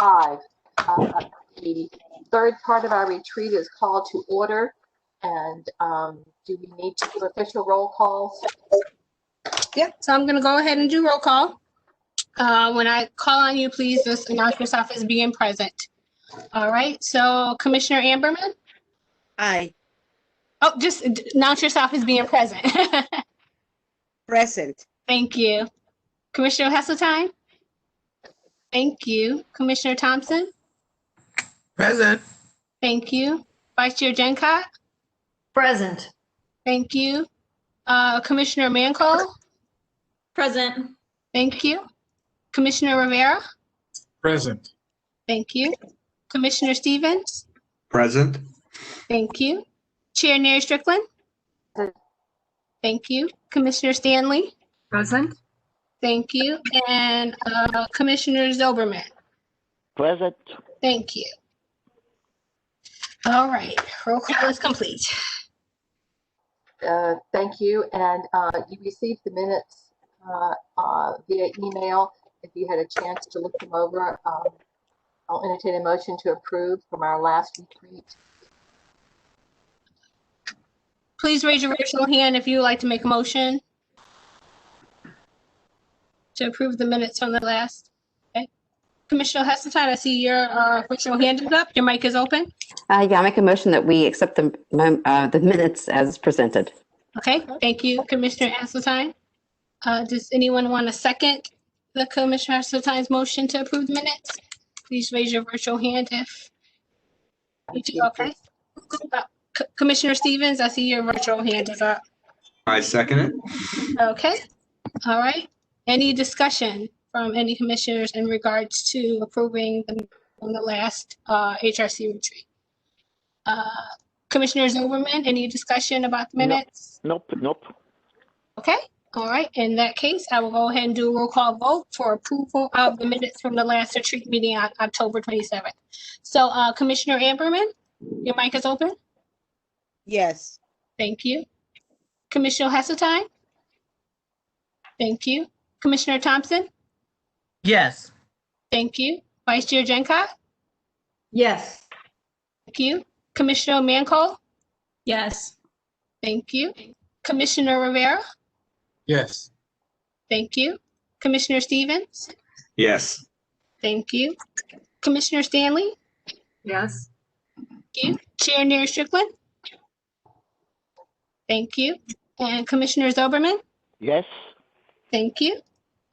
5. The third part of our retreat is called to order. And do we need to do official roll calls? Yep, so I'm going to go ahead and do roll call. When I call on you, please just announce yourself as being present. All right, so Commissioner Amberman? Aye. Oh, just announce yourself as being present. Present. Thank you. Commissioner Heseltine? Thank you. Commissioner Thompson? Present. Thank you. Vice Chair Gencott? Present. Thank you. Commissioner Mancall? Present. Thank you. Commissioner Rivera? Present. Thank you. Commissioner Stevens? Present. Thank you. Chair Neri Strickland? Thank you. Commissioner Stanley? Present. Thank you. And Commissioner Zoberman? Present. Thank you. All right, roll call is complete. Thank you. And you received the minutes via email. If you had a chance to look them over, I'll entertain a motion to approve from our last retreat. Please raise your virtual hand if you would like to make a motion to approve the minutes from the last. Okay. Commissioner Heseltine, I see your virtual hand is up. Your mic is open. Yeah, I'll make a motion that we accept the minutes as presented. Okay, thank you, Commissioner Heseltine. Does anyone want to second the Commissioner Heseltine's motion to approve the minutes? Please raise your virtual hand if you do. Okay. Commissioner Stevens, I see your virtual hand is up. I second it. Okay. All right. Any discussion from any commissioners in regards to approving the last HRC retreat? Commissioner Zoberman, any discussion about the minutes? Nope. Okay. All right. In that case, I will go ahead and do a roll call vote for approval of the minutes from the last retreat meeting on October 27th. So Commissioner Amberman, your mic is open. Yes. Thank you. Commissioner Heseltine? Thank you. Commissioner Thompson? Yes. Thank you. Vice Chair Gencott? Yes. Thank you. Commissioner Mancall? Yes. Thank you. Commissioner Rivera? Yes. Thank you. Commissioner Stevens? Yes. Thank you. Commissioner Stanley? Yes. Thank you. Chair Neri Strickland? Thank you. And Commissioner Zoberman? Yes. Thank you.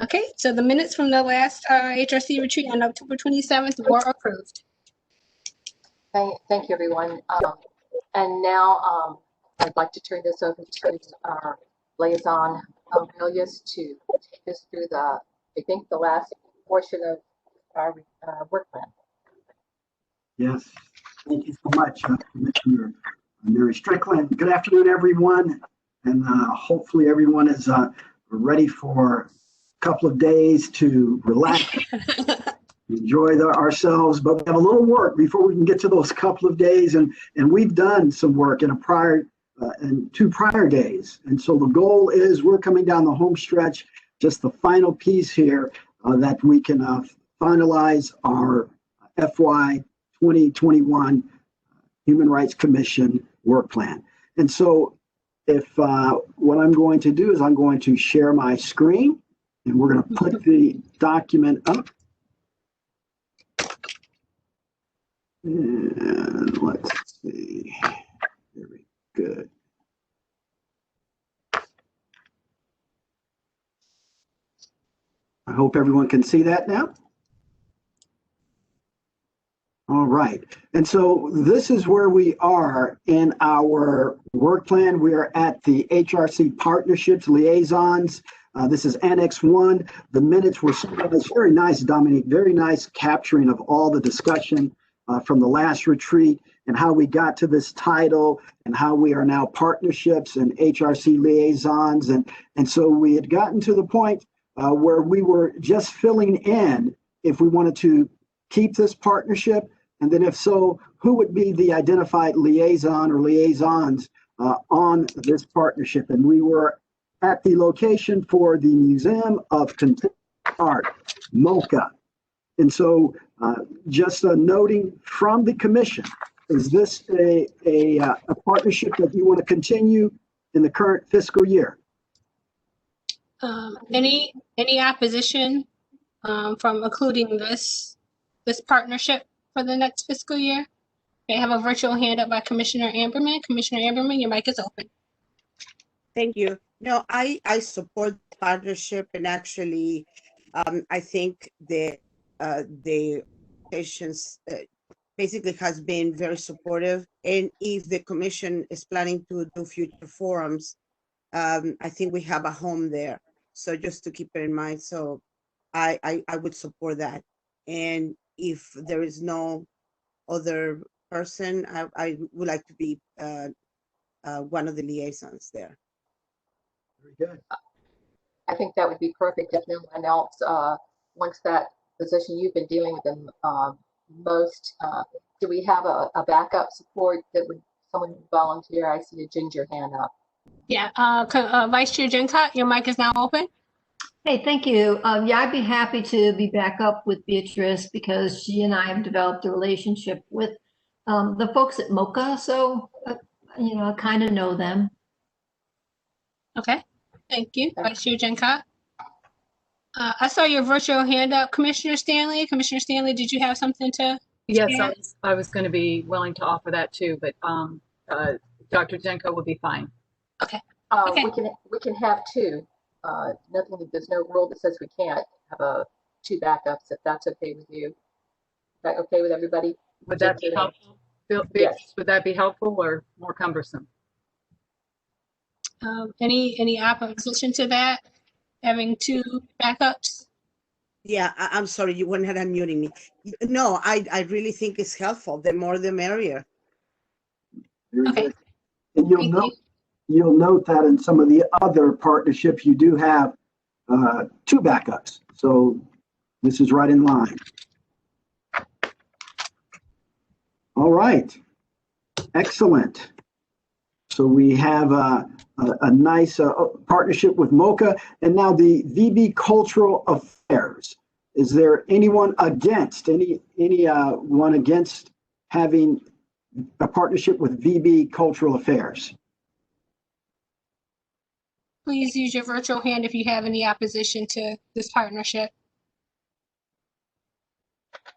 Okay, so the minutes from the last HRC retreat on October 27th were approved. Thank you, everyone. And now I'd like to turn this over to our liaison, Aurelius, to take us through the last portion of our work plan. Yes, thank you so much, Commissioner Neri Strickland. Good afternoon, everyone. And hopefully everyone is ready for a couple of days to relax, enjoy ourselves. But we have a little work before we can get to those couple of days. And we've done some work in two prior days. And so the goal is we're coming down the home stretch, just the final piece here that we can finalize our FY 2021 Human Rights Commission work plan. And so if what I'm going to do is I'm going to share my screen and we're going to put the document up. And let's see. Very good. I hope everyone can see that now. All right. And so this is where we are in our work plan. We are at the HRC Partnerships Liaisons. This is Annex 1. The minutes were summarized. Very nice, Dominique. Very nice capturing of all the discussion from the last retreat and how we got to this title and how we are now partnerships and HRC liaisons. And so we had gotten to the point where we were just filling in if we wanted to keep this partnership. And then if so, who would be the identified liaison or liaisons on this partnership? And we were at the location for the Museum of Contemporary Art, MoCA. And so just noting from the commission, is this a partnership that you want to continue in the current fiscal year? Any opposition from including this partnership for the next fiscal year? I have a virtual hand up by Commissioner Amberman. Commissioner Amberman, your mic is open. Thank you. No, I support the partnership, and actually, I think the patients basically has been very supportive. And if the commission is planning to do future forums, I think we have a home there. So just to keep it in mind. So I would support that. And if there is no other person, I would like to be one of the liaisons there. Very good. I think that would be perfect if no one else wants that position. You've been dealing with them most. Do we have a backup support that would someone volunteer? I see a ginger hand up. Yeah, Vice Chair Gencott, your mic is now open. Hey, thank you. Yeah, I'd be happy to be back up with Beatrice because she and I have developed a relationship with the folks at MOCA. So, I kind of know them. Okay, thank you, Vice Chair Gencott. I saw your virtual hand up, Commissioner Stanley. Commissioner Stanley, did you have something to? Yes, I was going to be willing to offer that too, but Dr. Jenko would be fine. Okay. We can have two. There's no rule that says we can't have two backups if that's okay with you. Is that okay with everybody? Would that be helpful? Yes. Would that be helpful or more cumbersome? Any opposition to that? Having two backups? Yeah, I'm sorry, you were not unmuting me. No, I really think it's helpful. The more, the merrier. Very Okay. good. And you'll note that in some of the other partnerships, you do have two backups. So this is right in line. All right. Excellent. So we have a nice partnership with MOCA, and now the VB Cultural Affairs. Is there anyone against one against having a partnership with VB Cultural Affairs? Please use your virtual hand if you have any opposition to this partnership.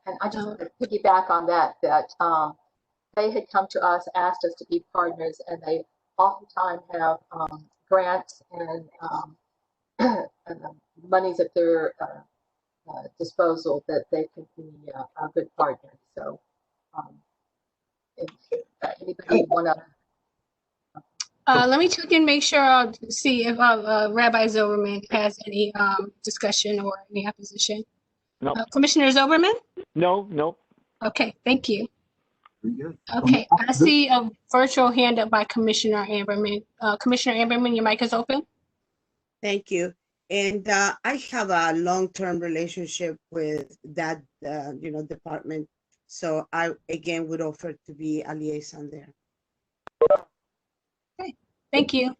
And I just want to piggyback on that they had come to us, asked us to be partners, and they oftentimes have grants and monies at their disposal that they can be a good partner. So if anybody want to. Let me check and make sure. I'll see if Rabbi Zilberman has any discussion or any opposition. No. Commissioner Zilberman? No. Okay, thank you. Very good. Okay, I see a virtual hand up by Commissioner Amberman. Commissioner Amberman, your mic is open. Thank you. And I have a long-term relationship with that, department. So I, again, would offer to be a liaison there. Okay, thank you,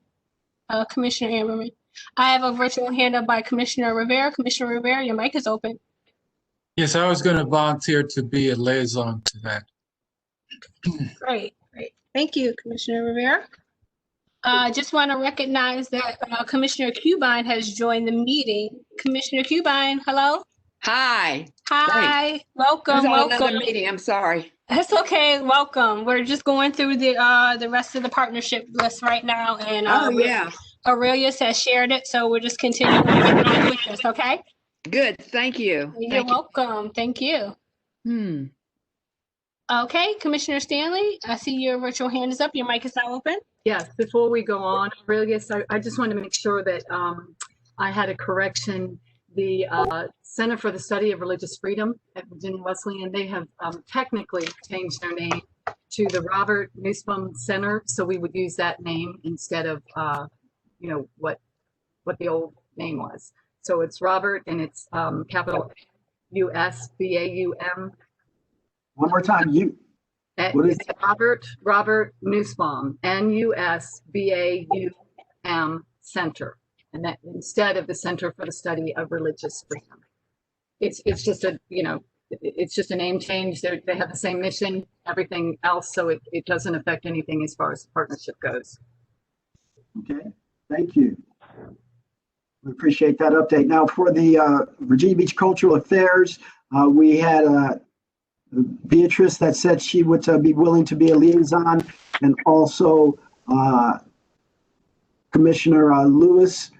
Commissioner Amberman. I have a virtual hand up by Commissioner Rivera. Commissioner Rivera, your mic is open. Yes, I was going to volunteer to be a liaison to that. Great. Thank you, Commissioner Rivera. I just want to recognize that Commissioner Cubine has joined the meeting. Commissioner Cubine, hello. Hi. Hi. Welcome. I was on Welcome. another meeting. I'm sorry. That's okay. Welcome. We're just going through the rest of the partnership list right now, and Yeah. Aurelius has shared it, so we're just continuing with this. Okay. Good. Thank you. You're welcome. Thank you. Okay, Commissioner Stanley, I see your virtual hand is up. Your mic is now open. Yes, before we go on, Aurelius, I just wanted to make sure that I had a correction. The Center for the Study of Religious Freedom at Virginia Wesleyan, they have technically changed their name to the Robert Nussbaum Center. So we would use that name instead of, what the old name was. So it's Robert, and it's capital USBAUM. One more time, what is Robert Nussbaum, NUSBAUM Center, and that instead of the Center for the Study of Religious Freedom. It's just a it's just a name change. They have the same mission, everything else, so it doesn't affect anything as far as the partnership goes. Okay, thank you. We appreciate that update. Now for the Virginia Beach Cultural Affairs, we had Beatrice that said she would be willing to be a liaison, and also Commissioner Lewis.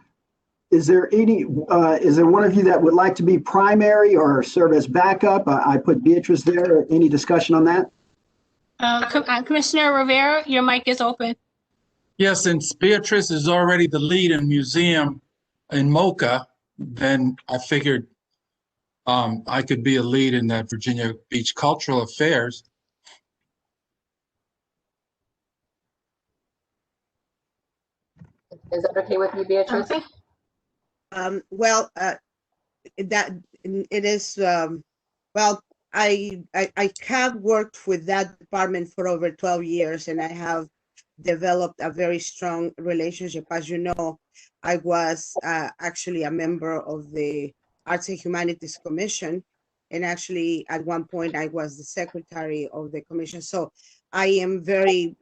Is there one of you that would like to be primary or serve as backup? I put Beatrice there. Any discussion on that? Commissioner Rivera, your mic is open. Yes, since Beatrice is already the lead in museum in Mocha, then I figured I could be a lead in that Virginia Beach Cultural Affairs. Is that okay with you, Beatrice? Okay. Well, that it is, well, I have worked with that department for over 12 years, and I have developed a very strong relationship. As you know, I was actually a member of the Arts and Humanities Commission, and actually at one point I was the secretary of the commission. So I am very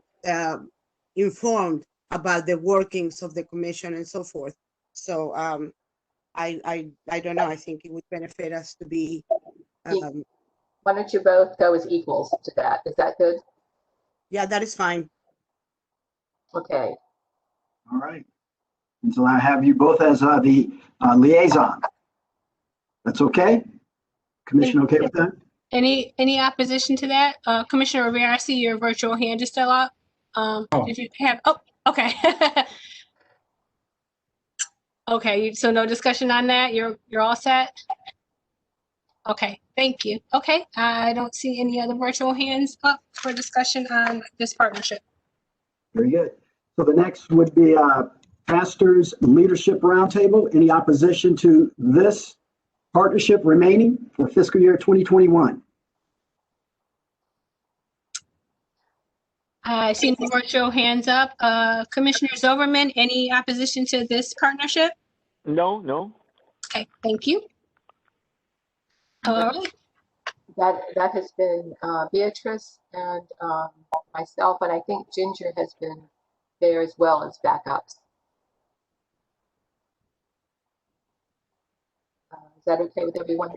informed about the workings of the commission and so forth. So I don't know, I think it would benefit us to be. Why don't you both go as equals to that? Is that good? Yeah, that is fine. Okay. All right. And so I have you both as the liaison. That's okay? Commission okay with that? Any opposition to that? Commissioner Rivera, I see your virtual hand is still up. Did you have, oh, okay. Okay, so no discussion on that? You're all set? Okay, thank you. Okay, I don't see any other virtual hands up for discussion on this partnership. Very good. So the next would be Pastors Leadership Roundtable. Any opposition to this partnership remaining for fiscal year 2021? I see no virtual hands up. Commissioner Zoberman, any opposition to this partnership? No. Okay, thank you. All right. That has been Beatrice and myself, and I think Ginger has been there as well as backups. Is that okay with everyone?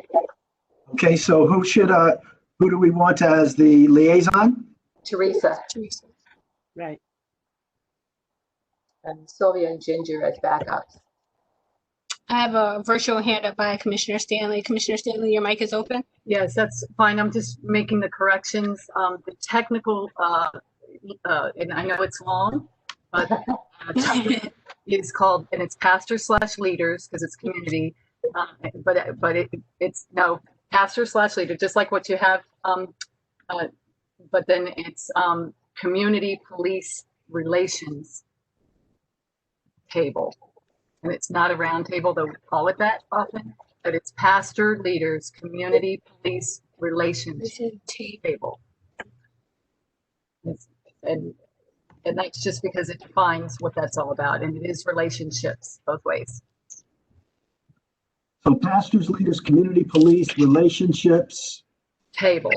Okay, so who do we want as the liaison? Teresa. Right. And Sylvia and Ginger as backups. I have a virtual hand up by Commissioner Stanley. Commissioner Stanley, your mic is open. Yes, that's fine. I'm just making the corrections. The technical, and I know it's long, but it's called, and it's pastor/leaders because it's community. But it's no pastor/leader, just like what you have. But then it's community police relations table. And it's not a round table, though we call it that often, but it's pastor leaders, community police relations table. And that's just because it defines what that's all about. And it is relationships both ways. So pastors, leaders, community police relationships Table.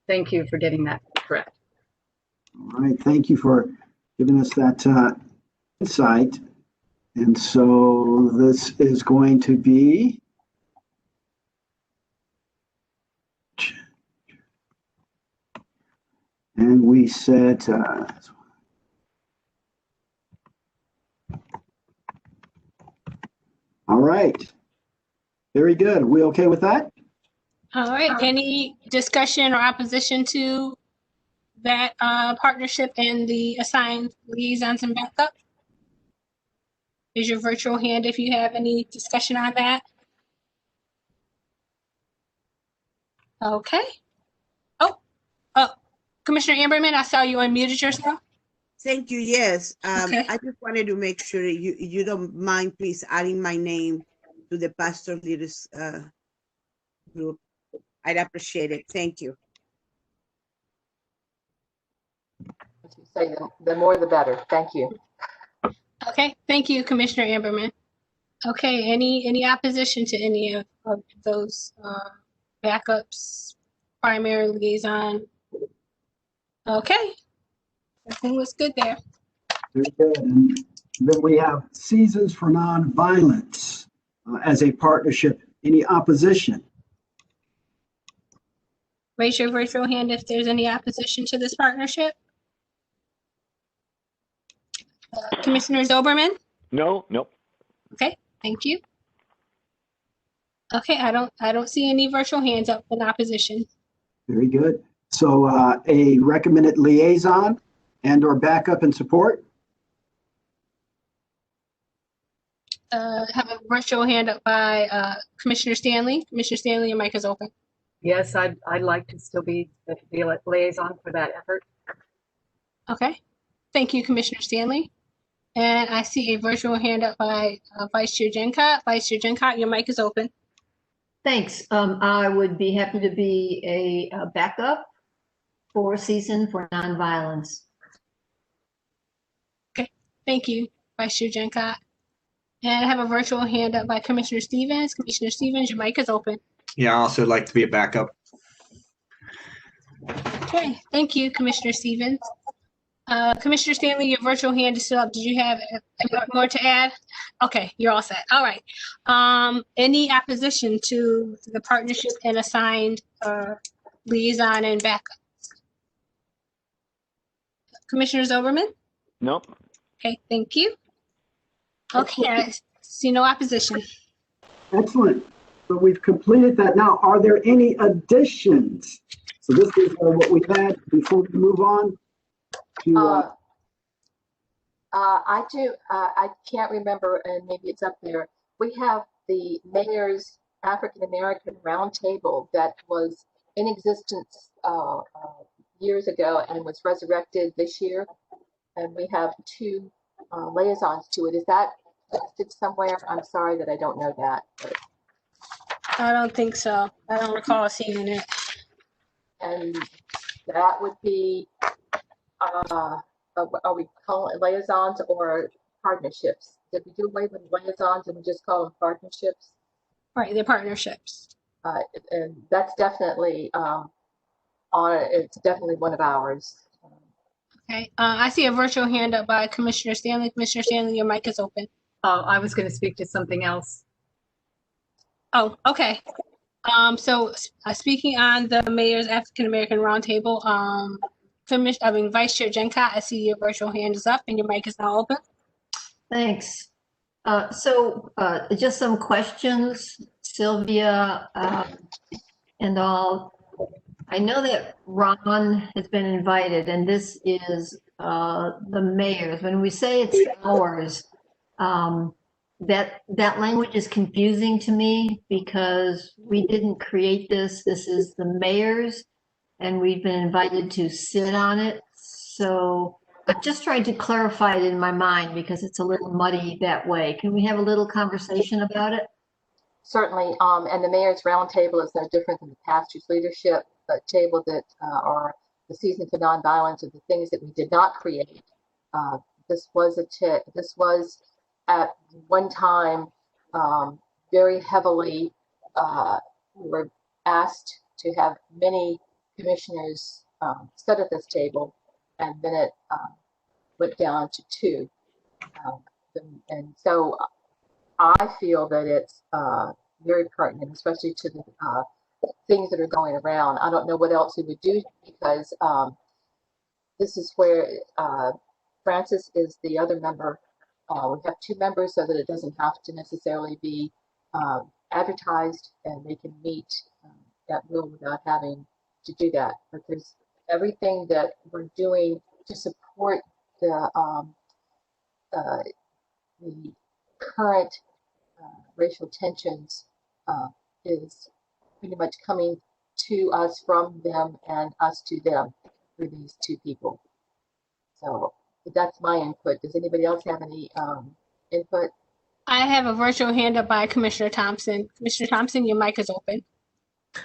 Thank you for getting that correct. All right, thank you for giving us that insight. And so this is going to be and we said all right, very good. We okay with that? All right, any discussion or opposition to that partnership and the assigned liaisons and backup? Is your virtual hand if you have any discussion on that? Okay. Oh, Commissioner Amberman, I saw you unmuted yourself. Thank you. Yes. Okay. I just wanted to make sure you don't mind, please, adding my name to the pastor leaders group. I'd appreciate it. Thank you. As you say, the more the better. Thank you. Okay, thank you, Commissioner Amberman. Okay, any opposition to any of those backups, primary liaison? Okay, everything was good there. Very good. And then we have Seasons for Nonviolence as a partnership. Any opposition? Raise your virtual hand if there's any opposition to this partnership. Commissioner Zoberman? No, nope. Okay, thank you. Okay, I don't see any virtual hands up in opposition. Very good. So a recommended liaison and or backup and support? Have a virtual hand up by Commissioner Stanley. Commissioner Stanley, your mic is open. Yes, I'd like to still be the liaison for that effort. Okay, thank you, Commissioner Stanley. And I see a virtual hand up by Vice Chair Gencott. Vice Chair Gencott, your mic is open. Thanks. I would be happy to be a backup for Season for Nonviolence. Okay, thank you, Vice Chair Gencott. And I have a virtual hand up by Commissioner Stevens. Commissioner Stevens, your mic is open. Yeah, I also like to be a backup. Okay, thank you, Commissioner Stevens. Commissioner Stanley, your virtual hand is still up. Did you have more to add? Okay, you're all set. All right. Any opposition to the partnership and assigned liaison and backup? Commissioner Zoberman? Nope. Okay, thank you. Okay, I see no opposition. Excellent. So we've completed that. Now, are there any additions? So this is what we had before we move on. I do. I can't remember, and maybe it's up there. We have the mayor's African American Roundtable that was in existence years ago and was resurrected this year, and we have 2 liaisons to it. Is that listed somewhere? I'm sorry that I don't know that. But. I don't think so. I don't recall seeing it. And that would be. Are we calling it liaisons or partnerships? Did we do away with liaisons and we just call them partnerships? Right, they're partnerships. And that's definitely it's definitely one of ours. Okay, I see a virtual hand up by Commissioner Stanley. Commissioner Stanley, your mic is open. I was going to speak to something else. Oh, okay. So speaking on the Mayor's African American Roundtable, Vice Chair Gencott, I see your virtual hand is up and your mic is now open. Thanks. So just some questions, Sylvia, and all. I know that Ron has been invited, and this is the mayor's. When we say it's ours, that language is confusing to me because we didn't create this. This is the mayor's, and we've been invited to sit on it. So I'm just trying to clarify it in my mind because it's a little muddy that way. Can we have a little conversation about it? Certainly. And the Mayor's Roundtable is no different than the pastor's leadership table that are the Season for Nonviolence or the things that we did not create. This was at one time very heavily, we were asked to have many commissioners sit at this table, and then it went down to 2. And so I feel that it's very pertinent, especially to the things that are going around. I don't know what else we would do because this is where Francis is the other member. We have 2 members so that it doesn't have to necessarily be advertised, and they can meet at will without having to do that. But there's everything that we're doing to support the current racial tensions is pretty much coming to us from them and us to them through these 2 people. So that's my input. Does anybody else have any input? I have a virtual hand up by Commissioner Thompson. Commissioner Thompson, your mic is open.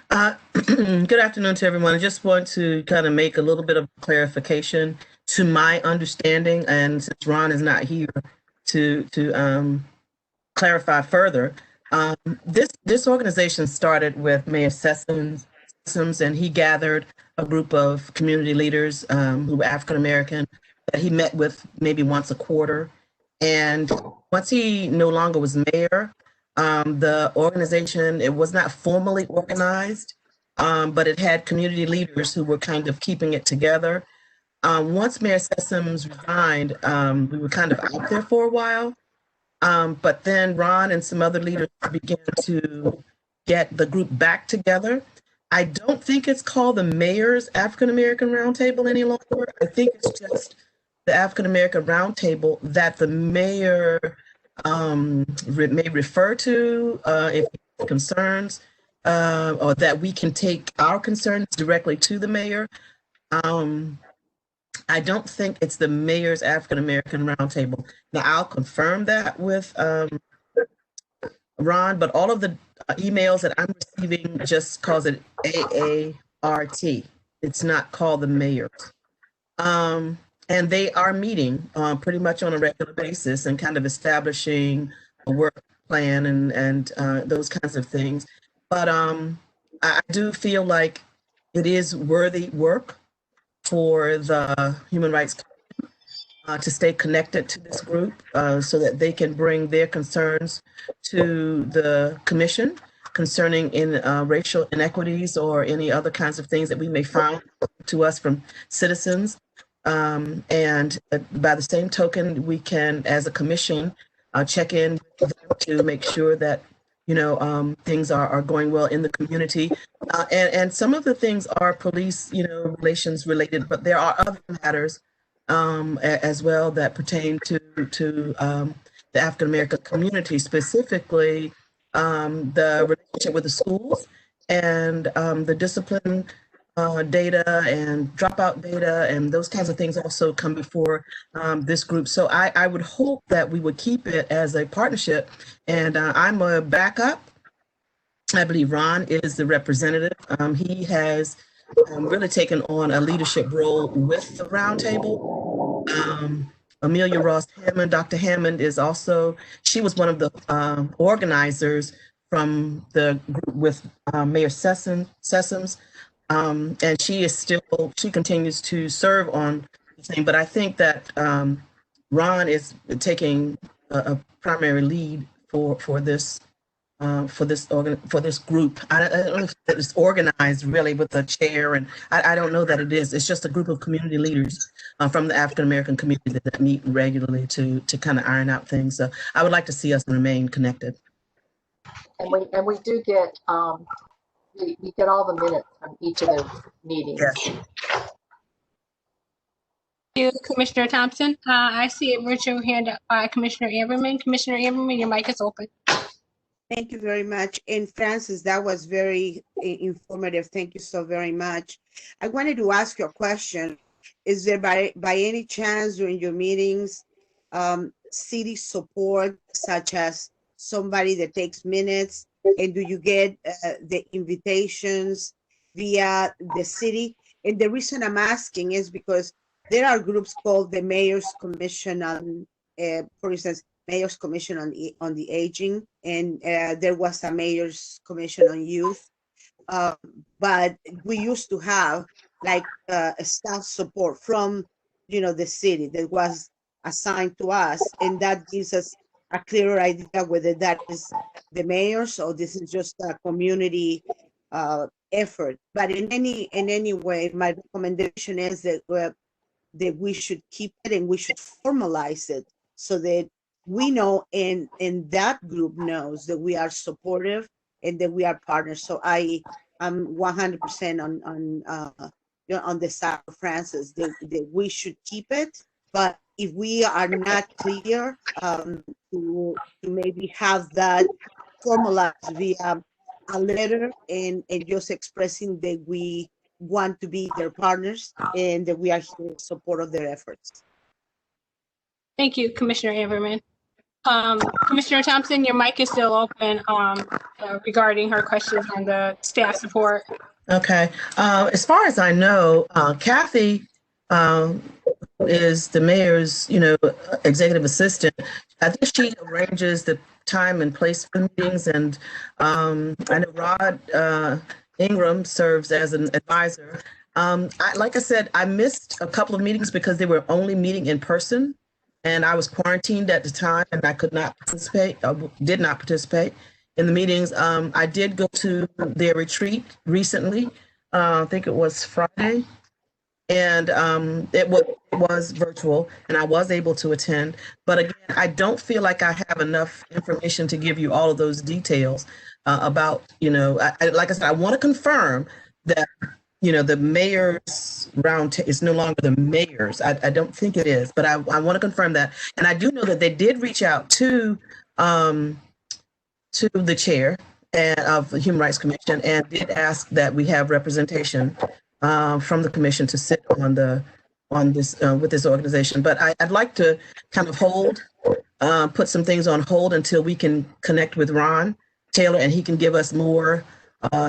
Good afternoon to everyone. I just want to kind of make a little bit of clarification to my understanding, and since Ron is not here to clarify further, this organization started with Mayor Sessoms, and he gathered a group of community leaders who were African American that he met with maybe once a quarter. And once he no longer was mayor, the organization, it was not formally organized, but it had community leaders who were kind of keeping it together. Once Mayor Sessoms resigned, we were kind of out there for a while. But then Ron and some other leaders began to get the group back together. I don't think it's called the Mayor's African American Roundtable any longer. I think it's just the African American Roundtable that the mayor may refer to if he has concerns, or that we can take our concerns directly to the mayor. I don't think it's the Mayor's African American Roundtable. Now, I'll confirm that with Ron, but all of the emails that I'm receiving just calls it AART. It's not called the Mayor's. And they are meeting pretty much on a regular basis and kind of establishing a work plan and those kinds of things. But I do feel like it is worthy work for the Human Rights Commission to stay connected to this group so that they can bring their concerns to the commission concerning racial inequities or any other kinds of things that we may find to us from citizens. And by the same token, we can, as a commission, check in with them to make sure that things are going well in the community. And some of the things are police, relations related, but there are other matters as well that pertain to the African American community, specifically the relationship with the schools and the discipline data and dropout data and those kinds of things also come before this group. So I would hope that we would keep it as a partnership. And I'm a backup. I believe Ron is the representative. He has really taken on a leadership role with the Roundtable. Amelia Ross Hammond, Dr. Hammond is also, she was one of the organizers from the group with Mayor Sessoms. And she continues to serve on the thing, but I think that Ron is taking a primary lead for this group. I don't know if it's organized really with the chair, and I don't know that it is. It's just a group of community leaders from the African American community that meet regularly to kind of iron out things. So I would like to see us remain connected. And we do get we get all the minutes from each of those meetings. Yes. Thank you, Commissioner Thompson. I see a virtual hand up by Commissioner Amberman. Commissioner Amberman, your mic is open. Thank you very much. And Francis, that was very informative. Thank you so very much. I wanted to ask you a question. Is there by any chance during your meetings, city support, such as somebody that takes minutes? And do you get the invitations via the city? And the reason I'm asking is because there are groups called the Mayor's Commission on, for instance, Mayor's Commission on the Aging, and there was a Mayor's Commission on Youth. But we used to have like a staff support from, the city that was assigned to us, and that gives us a clearer idea whether that is the mayor's or this is just a community effort. But in any way, my recommendation is that we should keep it and we should formalize it so that we know and that group knows that we are supportive and that we are partners. So I'm 100% on the side of Francis that we should keep it. But if we are not clear, to maybe have that formalized via a letter and just expressing that we want to be their partners and that we are here in support of their efforts. Thank you, Commissioner Amberman. Commissioner Thompson, your mic is still open regarding her questions on the staff support. Okay. As far as I know, Kathy is the mayor's, executive assistant. I think she arranges the time and place for meetings. And I know Rod Ingram serves as an advisor. Like I said, I missed a couple of meetings because they were only meeting in person. And I was quarantined at the time and I could not participate, did not participate in the meetings. I did go to their retreat recently. I think it was Friday. And it was virtual and I was able to attend. But again, I don't feel like I have enough information to give you all of those details about, like I said, I want to confirm that, the mayor's roundtable is no longer the mayor's. I don't think it is, but I want to confirm that. And I do know that they did reach out to the chair of the Human Rights Commission and did ask that we have representation from the commission to sit on this with this organization. But I'd like to kind of put some things on hold until we can connect with Ron Taylor and he can give us more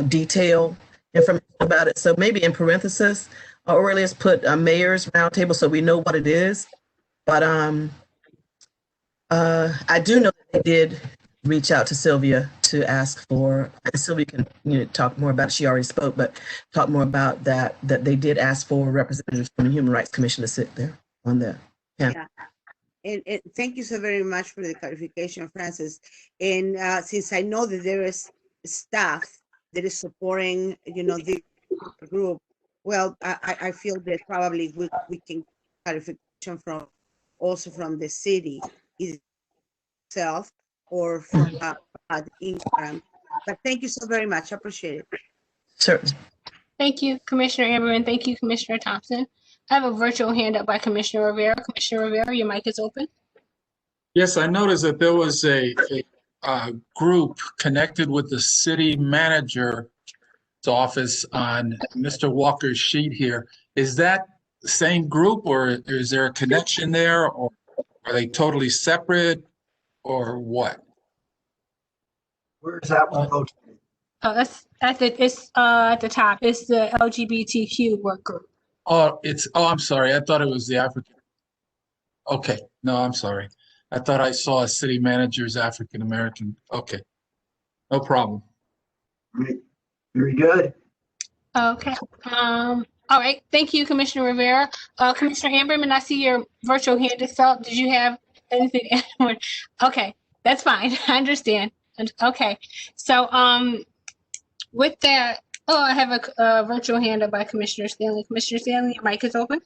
detailed information about it. So maybe in parentheses, Aurelius put a mayor's roundtable so we know what it is. But I do know that they did reach out to Sylvia to ask for, and Sylvia can talk more about it. She already spoke, but talk more about that they did ask for representatives from the Human Rights Commission to sit there on the panel. Yeah. And thank you so very much for the clarification, Francis. And since I know that there is staff that is supporting, the group, well, I feel that probably we can clarification from the city itself or from the income. But thank you so very much. I appreciate it. Certainly. Thank you, Commissioner Amber, and thank you, Commissioner Thompson. I have a virtual hand up by Commissioner Rivera. Commissioner Rivera, your mic is open. Yes, I noticed that there was a group connected with the city manager's office on Mr. Walker's sheet here. Is that the same group or is there a connection there, or are they totally separate or what? Where is that one located? That's at the top. It's the LGBTQ work group. Oh, I'm sorry. I thought it was the African. Okay, no, I'm sorry. I thought I saw a city manager's African American. Okay, no problem. Right. Very good. Okay. All right. Thank you, Commissioner Rivera. Commissioner Amberman, I see your virtual hand is up. Did you have anything? Okay, that's fine. I understand. Okay. So, with that, I have a virtual hand up by Commissioner Stanley. Commissioner Stanley, your mic is open.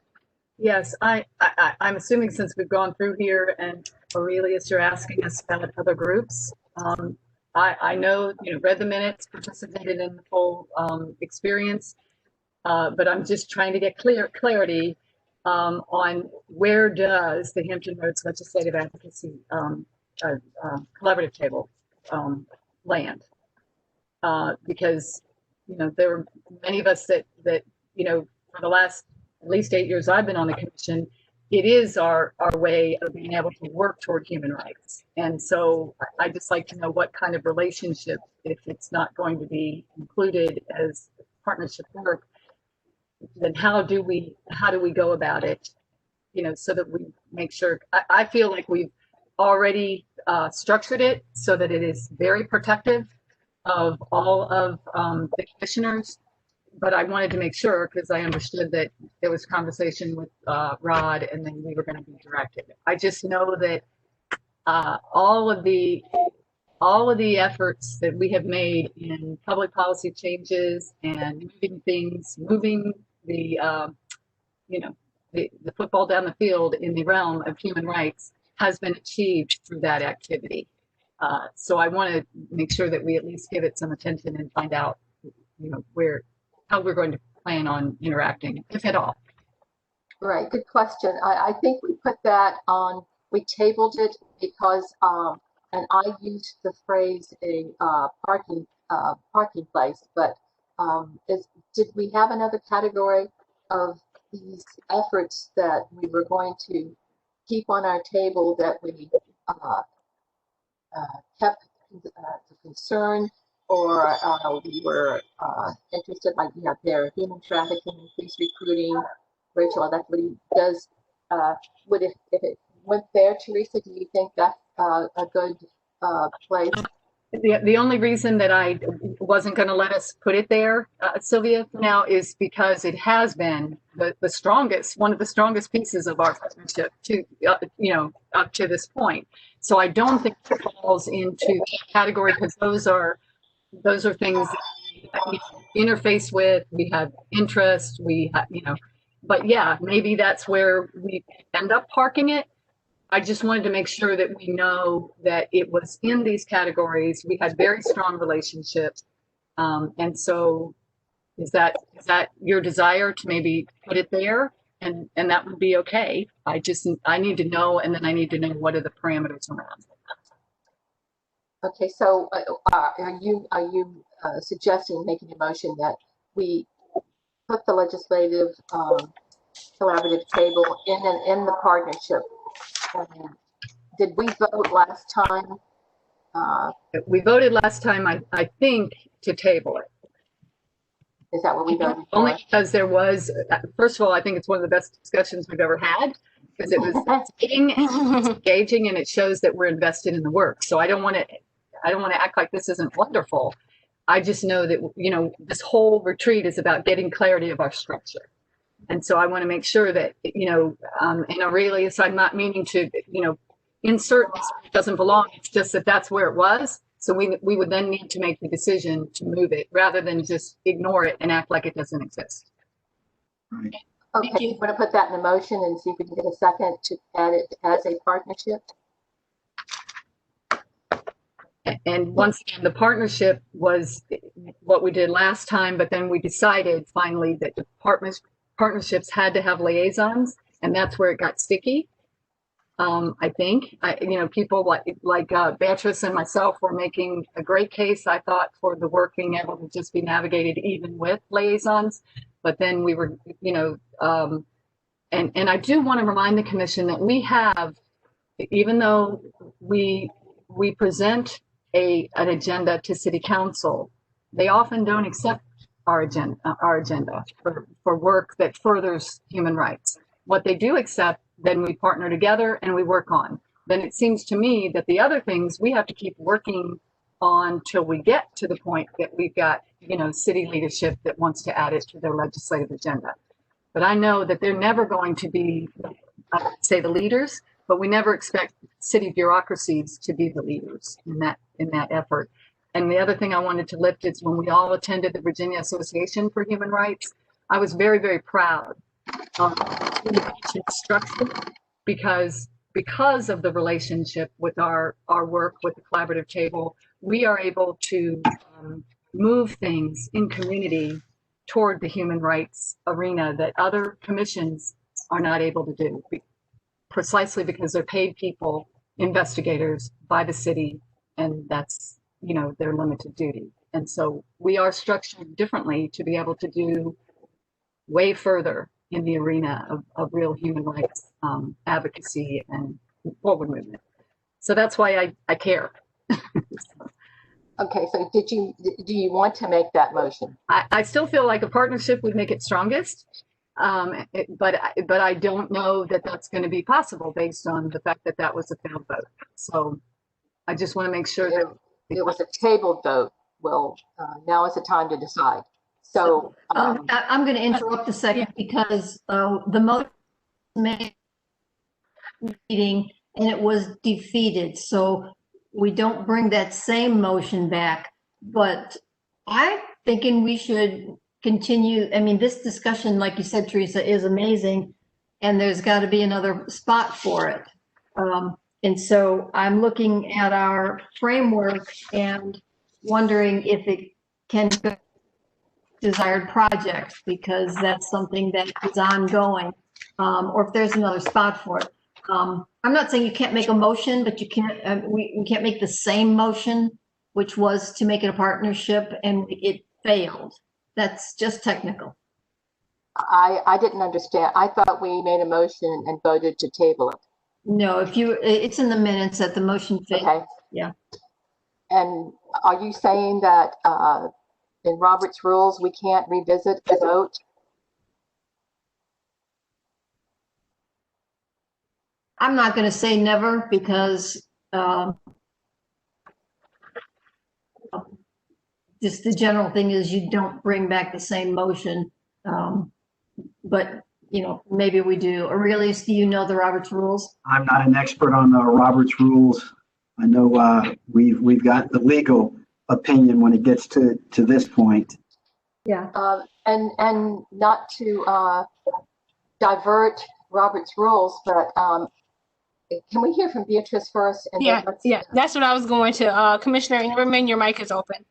Yes, I'm assuming since we've gone through here and Aurelius, you're asking us about other groups. I know, read the minutes, participated in the full experience, but I'm just trying to get clarity on where does the Hampton Roads Legislative Advocacy Collaborative Table land? Because, there were many of us that for the last at least 8 years I've been on the commission, it is our way of being able to work toward human rights. And so I just like to know what kind of relationship, if it's not going to be included as partnership work, then how do we go about it, so that we make sure, I feel like we've already structured it so that it is very protective of all of the commissioners. But I wanted to make sure, because I understood that there was conversation with Rod and then we were going to be directed. I just know that all of the efforts that we have made in public policy changes and moving the football down the field in the realm of human rights has been achieved through that activity. So I want to make sure that we at least give it some attention and find out, how we're going to plan on interacting, if at all. Right, good question. I think we put that on, we tabled it because, and I used the phrase a parking place, but did we have another category of these efforts that we were going to keep on our table that we kept the concern, or we were interested, like we have there, human trafficking, police recruiting, racial equity. Does if it went there, Teresa, do you think that's a good place? The only reason that I wasn't going to let us put it there, Sylvia, now is because it has been the strongest, one of the strongest pieces of our partnership to, up to this point. So I don't think it falls into the category because those are things that we interface with, we have interest, but yeah, maybe that's where we end up parking it. I just wanted to make sure that we know that it was in these categories. We had very strong relationships. And so is that your desire to maybe put it there? And that would be okay. I need to know, and then I need to know what are the parameters around it. Okay, so are you suggesting, making a motion that we put the legislative collaborative table in the partnership? Did we vote last time? We voted last time, I think, to table it. Is that what we voted for? Only because there was, first of all, I think it's one of the best discussions we've ever had because it was engaging and it shows that we're invested in the work. So I don't want to act like this isn't wonderful. I just know that, this whole retreat is about getting clarity of our structure. And so I want to make sure that, and Aurelius, I'm not meaning to, insert this where it doesn't belong. It's just that that's where it was. So we would then need to make the decision to move it rather than just ignore it and act like it doesn't exist. Right. Okay, I'm going to put that in a motion and see if we can get a second to add it as a partnership. And once again, the partnership was what we did last time, but then we decided finally that the partnerships had to have liaisons, and that's where it got sticky. I think, people like Beatrice and myself were making a great case, I thought, for the work being able to just be navigated even with liaisons. But then we were, and I do want to remind the commission that we have, even though we present an agenda to city council, they often don't accept our agenda for work that furthers human rights. What they do accept, then we partner together and we work on. Then it seems to me that the other things we have to keep working on till we get to the point that we've got, city leadership that wants to add it to their legislative agenda. But I know that they're never going to be, say, the leaders, but we never expect city bureaucracies to be the leaders in that effort. And the other thing I wanted to lift is when we all attended the Virginia Association for Human Rights, I was very, very proud of the structure because of the relationship with our work with the collaborative table, we are able to move things in community toward the human rights arena that other commissions are not able to do, precisely because they're paid people, investigators by the city, and that's, their limited duty. And so we are structured differently to be able to do way further in the arena of real human rights advocacy and forward movement. So that's why I care. Okay, so do you want to make that motion? I still feel like a partnership would make it strongest, but I don't know that that's going to be possible based on the fact that was a failed vote. So I just want to make sure that it was a tabled vote. Well, now is the time to decide. So I'm going to interrupt a second because the motion made meeting and it was defeated. So we don't bring that same motion back. But I'm thinking we should continue. I mean, this discussion, like you said, Teresa, is amazing, and there's got to be another spot for it. And so I'm looking at our framework and wondering if it can go desired projects, because that's something that is ongoing, or if there's another spot for it. I'm not saying you can't make a motion, but you can't, we can't make the same motion, which was to make it a partnership, and it failed. That's just technical. I didn't understand. I thought we made a motion and voted to table it. No, it's in the minutes that the motion failed. Okay. Yeah. And are you saying that in Robert's rules, we can't revisit the vote? I'm not going to say never, because just the general thing is you don't bring back the same motion. But, you know, maybe we do. Aurelius, do you know the Roberts rules? I'm not an expert on the Roberts rules. I know we've got the legal opinion when it gets to this point. Yeah. And not to divert Robert's rules, but can we hear from Beatrice first? And Yeah, then yeah, that's what I was going to. Commissioner Ingerman, your mic is open.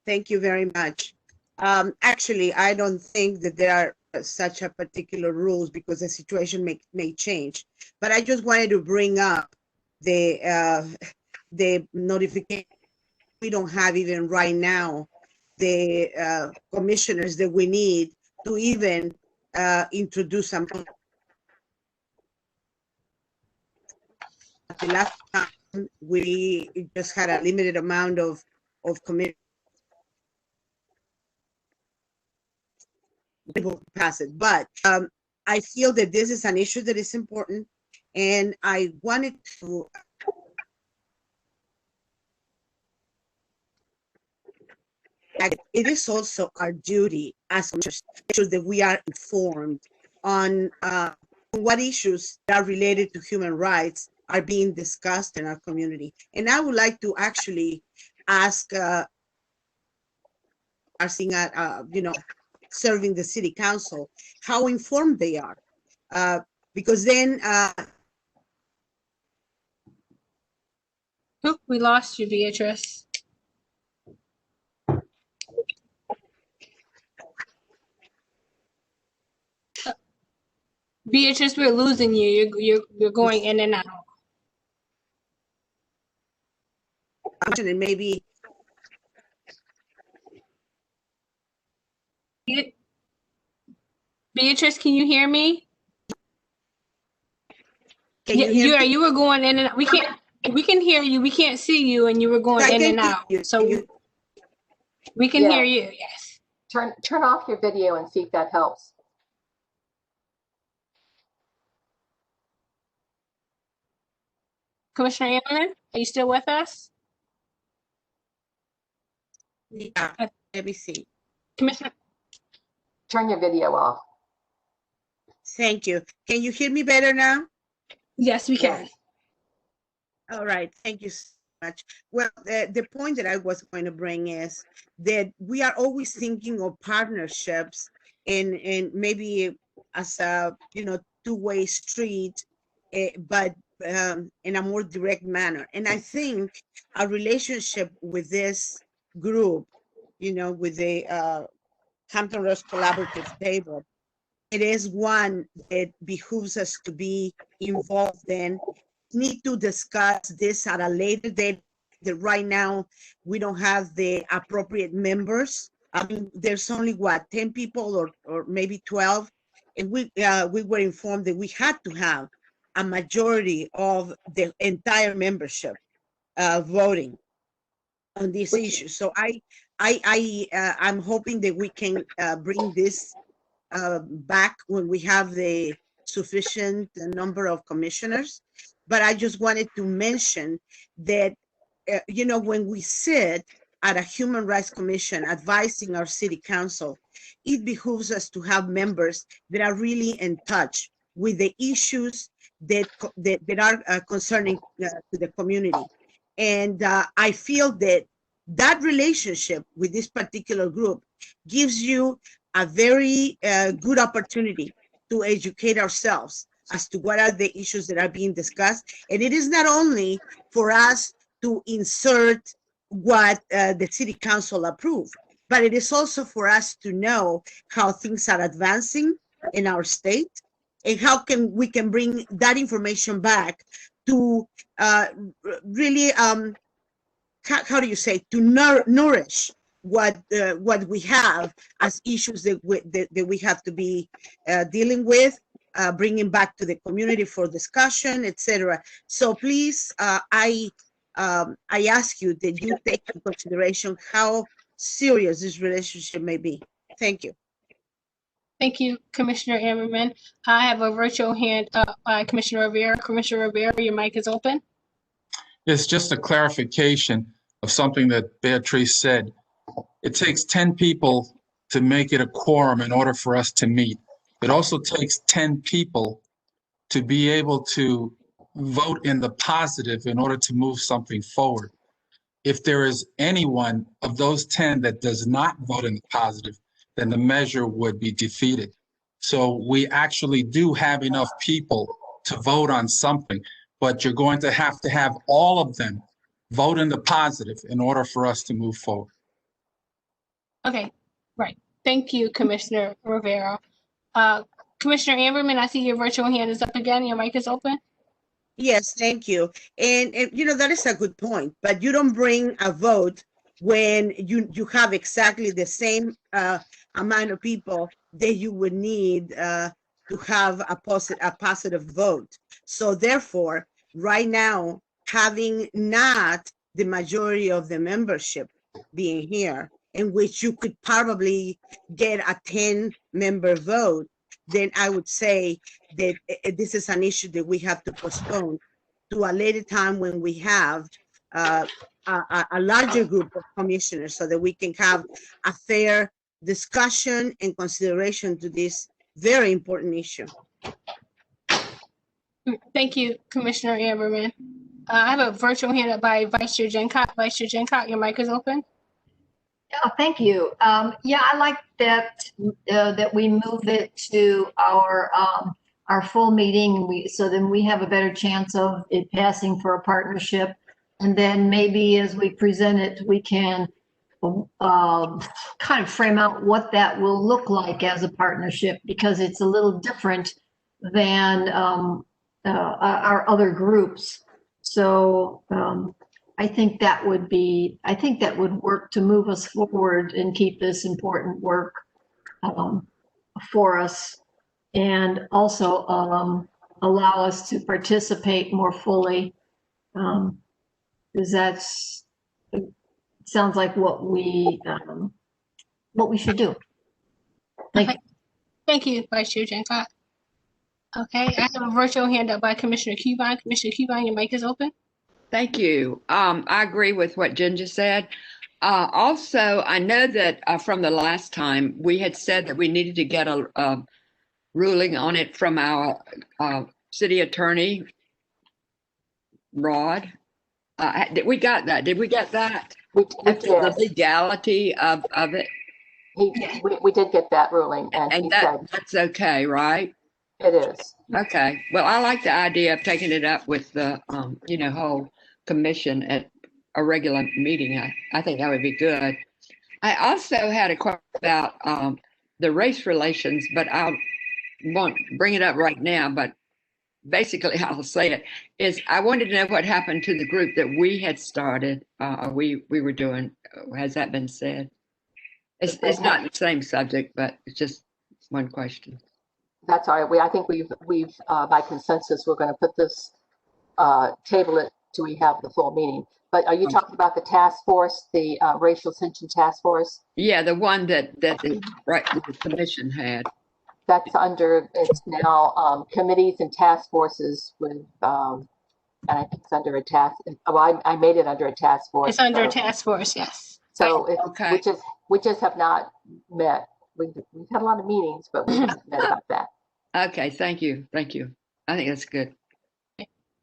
Thank you very much. Actually, I don't think that there are such a particular rules because the situation may change. But I just wanted to bring up the notification. We don't have even right now the commissioners that we need to even introduce something. The last time we just had a limited amount of committees. Able to pass it, but I feel that this is an issue that is important, and I wanted to it is also our duty as commissioners that we are informed on what issues that are related to human rights are being discussed in our community. And I would like to actually ask you know, serving the city council, how informed they are. Because then Oop, we lost you, Beatrice. Beatrice, we're losing you. You're going in and out. and maybe Beatrice, can you hear me? can you hear me? You were going in and out. We can hear you. We can't see you, and you were going in and out. So we can hear you. Yes. turn off your video and see if that helps. Commissioner Ammerman, are you still with us? Yeah, let me see. Commissioner. Turn your video off. Thank you. Can you hear me better now? Yes, we can. All right, thank you so much. Well, the point that I was going to bring is that we are always thinking of partnerships and maybe as a, you know, two-way street, but in a more direct manner. And I think our relationship with this group, you know, with the Hampton Roads Collaborative Table, it is one that behooves us to be involved in. Need to discuss this at a later date. That right now we don't have the appropriate members. I mean, there's only what, 10 people or maybe 12, and we were informed that we had to have a majority of the entire membership voting on these issues. So I'm hoping that we can bring this back when we have the sufficient number of commissioners. But I just wanted to mention that, you know, when we sit at a Human Rights Commission advising our city council, it behooves us to have members that are really in touch with the issues that are concerning to the community. And I feel that relationship with this particular group gives you a very good opportunity to educate ourselves as to what are the issues that are being discussed. And it is not only for us to insert what the city council approved, but it is also for us to know how things are advancing in our state and how we can bring that information back to really, how do you say, to nourish what we have as issues that we have to be dealing with, bringing back to the community for discussion, etc. So please, I ask you that you take into consideration how serious this relationship may be. Thank you. Thank you, Commissioner Ammerman. I have a virtual hand up by Commissioner Rivera. Commissioner Rivera, your mic is open. It's just a clarification of something that Beatrice said. it takes 10 people to make it a quorum in order for us to meet. It also takes 10 people to be able to vote in the positive in order to move something forward. If there is anyone of those 10 that does not vote in the positive, then the measure would be defeated. So we actually do have enough people to vote on something, but you're going to have all of them vote in the positive in order for us to move forward. Okay, right. Thank you, Commissioner Rivera. Commissioner Amberman, I see your virtual hand is up again. Your mic is open. Yes, thank you. And you know, that is a good point, but you don't bring a vote when you have exactly the same amount of people that you would need to have a positive vote. So therefore, right now, having not the majority of the membership being here, in which you could probably get a 10-member vote, then I would say that this is an issue that we have to postpone to a later time when we have a larger group of commissioners so that we can have a fair discussion and consideration to this very important issue. Thank you, Commissioner Amberman. I have a virtual hand up by Vice Chair Gencott. Vice Chair Gencott, your mic is open. Oh, thank you. Yeah, I like that that we move it to our full meeting. So then we have a better chance of it passing for a partnership. And then maybe as we present it, we can kind of frame out what that will look like as a partnership, because it's a little different than our other groups. So I think that would work to move us forward and keep this important work for us, and also allow us to participate more fully, because sounds like what we should do. Thank you. Thank you, Vice Chair Gencott. Okay, I have a virtual hand up by Commissioner Cubine. Commissioner Cubine, your mic is open. Thank you. I agree with what Jen just said. Also, I know that from the last time we had said that we needed to get a ruling on it from our city attorney, Rod. Did we get that? Did we get that? The legality of it? We did get that ruling, and that's okay, right? It is. Okay. Well, I like the idea of taking it up with the whole commission at a regular meeting. I think that would be good. I also had a question about the race relations, but I won't bring it up right now. But basically, I'll say it is I wanted to know what happened to the group that we had started. We were doing. Has that been said? It's not the same subject, but it's just one question. That's all right. I think we've by consensus, we're going to put this table it till we have the full meeting. But are you talking about the task force, the racial tension task force? Yeah, the one that the commission had. That's under, it's now committees and task forces with, and I think it's under a task. Oh, I made it under a task force. It's under a task force, yes. So okay. We just have not met. We've had a lot of meetings, but we haven't met about that. Okay, thank you. Thank you. I think that's good.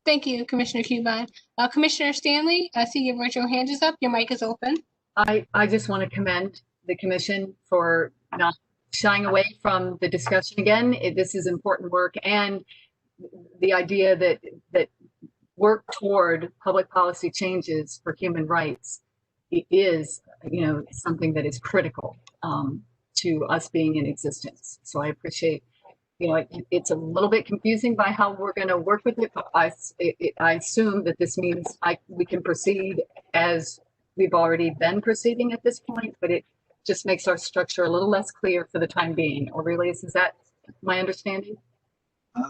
Thank you, Commissioner Cubine. Commissioner Stanley, I see your virtual hand is up. Your mic is open. I just want to commend the commission for not shying away from the discussion again. This is important work, and the idea that work toward public policy changes for human rights is, something that is critical to us being in existence. So I appreciate, it's a little bit confusing by how we're going to work with it, but I assume that this means we can proceed as we've already been proceeding at this point, but it just makes our structure a little less clear for the time being. Or really, is that my understanding?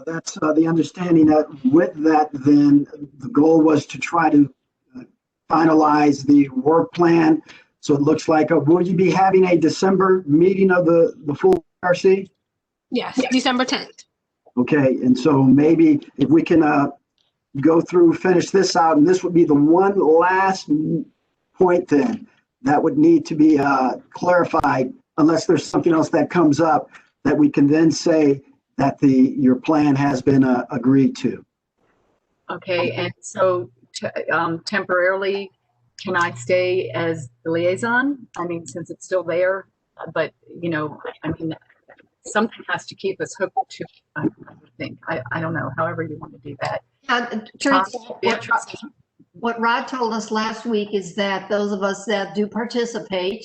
That's the understanding. That with that, then the goal was to try to finalize the work plan. So it looks like, will you be having a December meeting of the full HRC? Yes, December 10th. Okay, and so maybe if we can go through, finish this out, and this would be the one last point then, that would need to be clarified unless there's something else that comes up that we can then say that your plan has been agreed to. Okay, and so temporarily, can I stay as the liaison? I mean, since it's still there, but you know, I mean, something has to keep us hooked to. I would think. I don't know. However you want to do that. Teresa, what Rod told us last week is that those of us that do participate,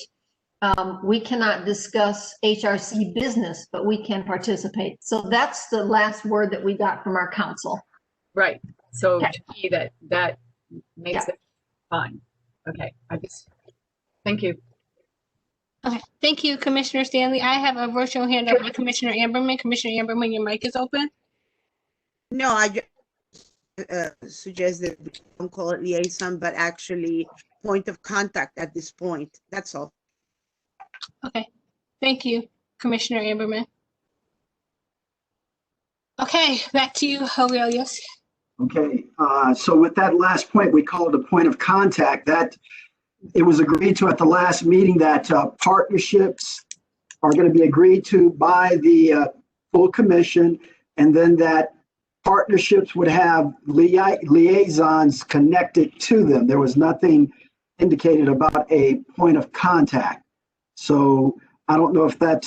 we cannot discuss HRC business, but we can participate. So that's the last word that we got from our council. Right. So to me, that makes it fine. Okay. Thank you. Okay, thank you, Commissioner Stanley. I have a virtual hand up with Commissioner Amberman. Commissioner Amberman, your mic is open. No, I just suggest that we don't call it liaison, but actually point of contact at this point. That's all. Okay, thank you, Commissioner Amberman. Okay, back to you, Aurelius. Okay, so with that last point, we call it a point of contact. That it was agreed to at the last meeting that partnerships are going to be agreed to by the full commission, and then that partnerships would have liaisons connected to them. There was nothing indicated about a point of contact. So I don't know if that,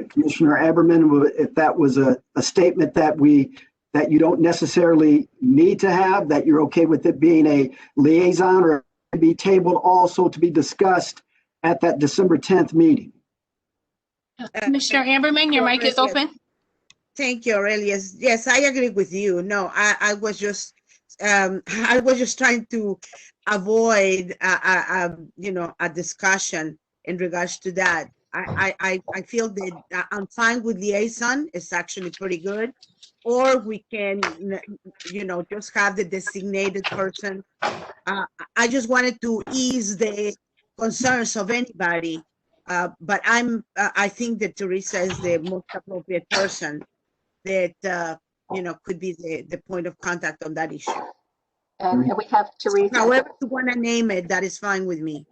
Commissioner Aberman, if that was a statement that you don't necessarily need to have, that you're okay with it being a liaison, or be tabled also to be discussed at that December 10th meeting. Commissioner Amberman, your mic is open. Thank you, Aurelius. Yes, I agree with you. No, I was just trying to avoid a discussion in regards to that. I feel that I'm fine with liaison. It's actually pretty good. Or we can, just have the designated person. I just wanted to ease the concerns of anybody. But I think that Teresa is the most appropriate person that, could be the point of contact on that issue. And we have Teresa. However you want to name it, that is fine with me.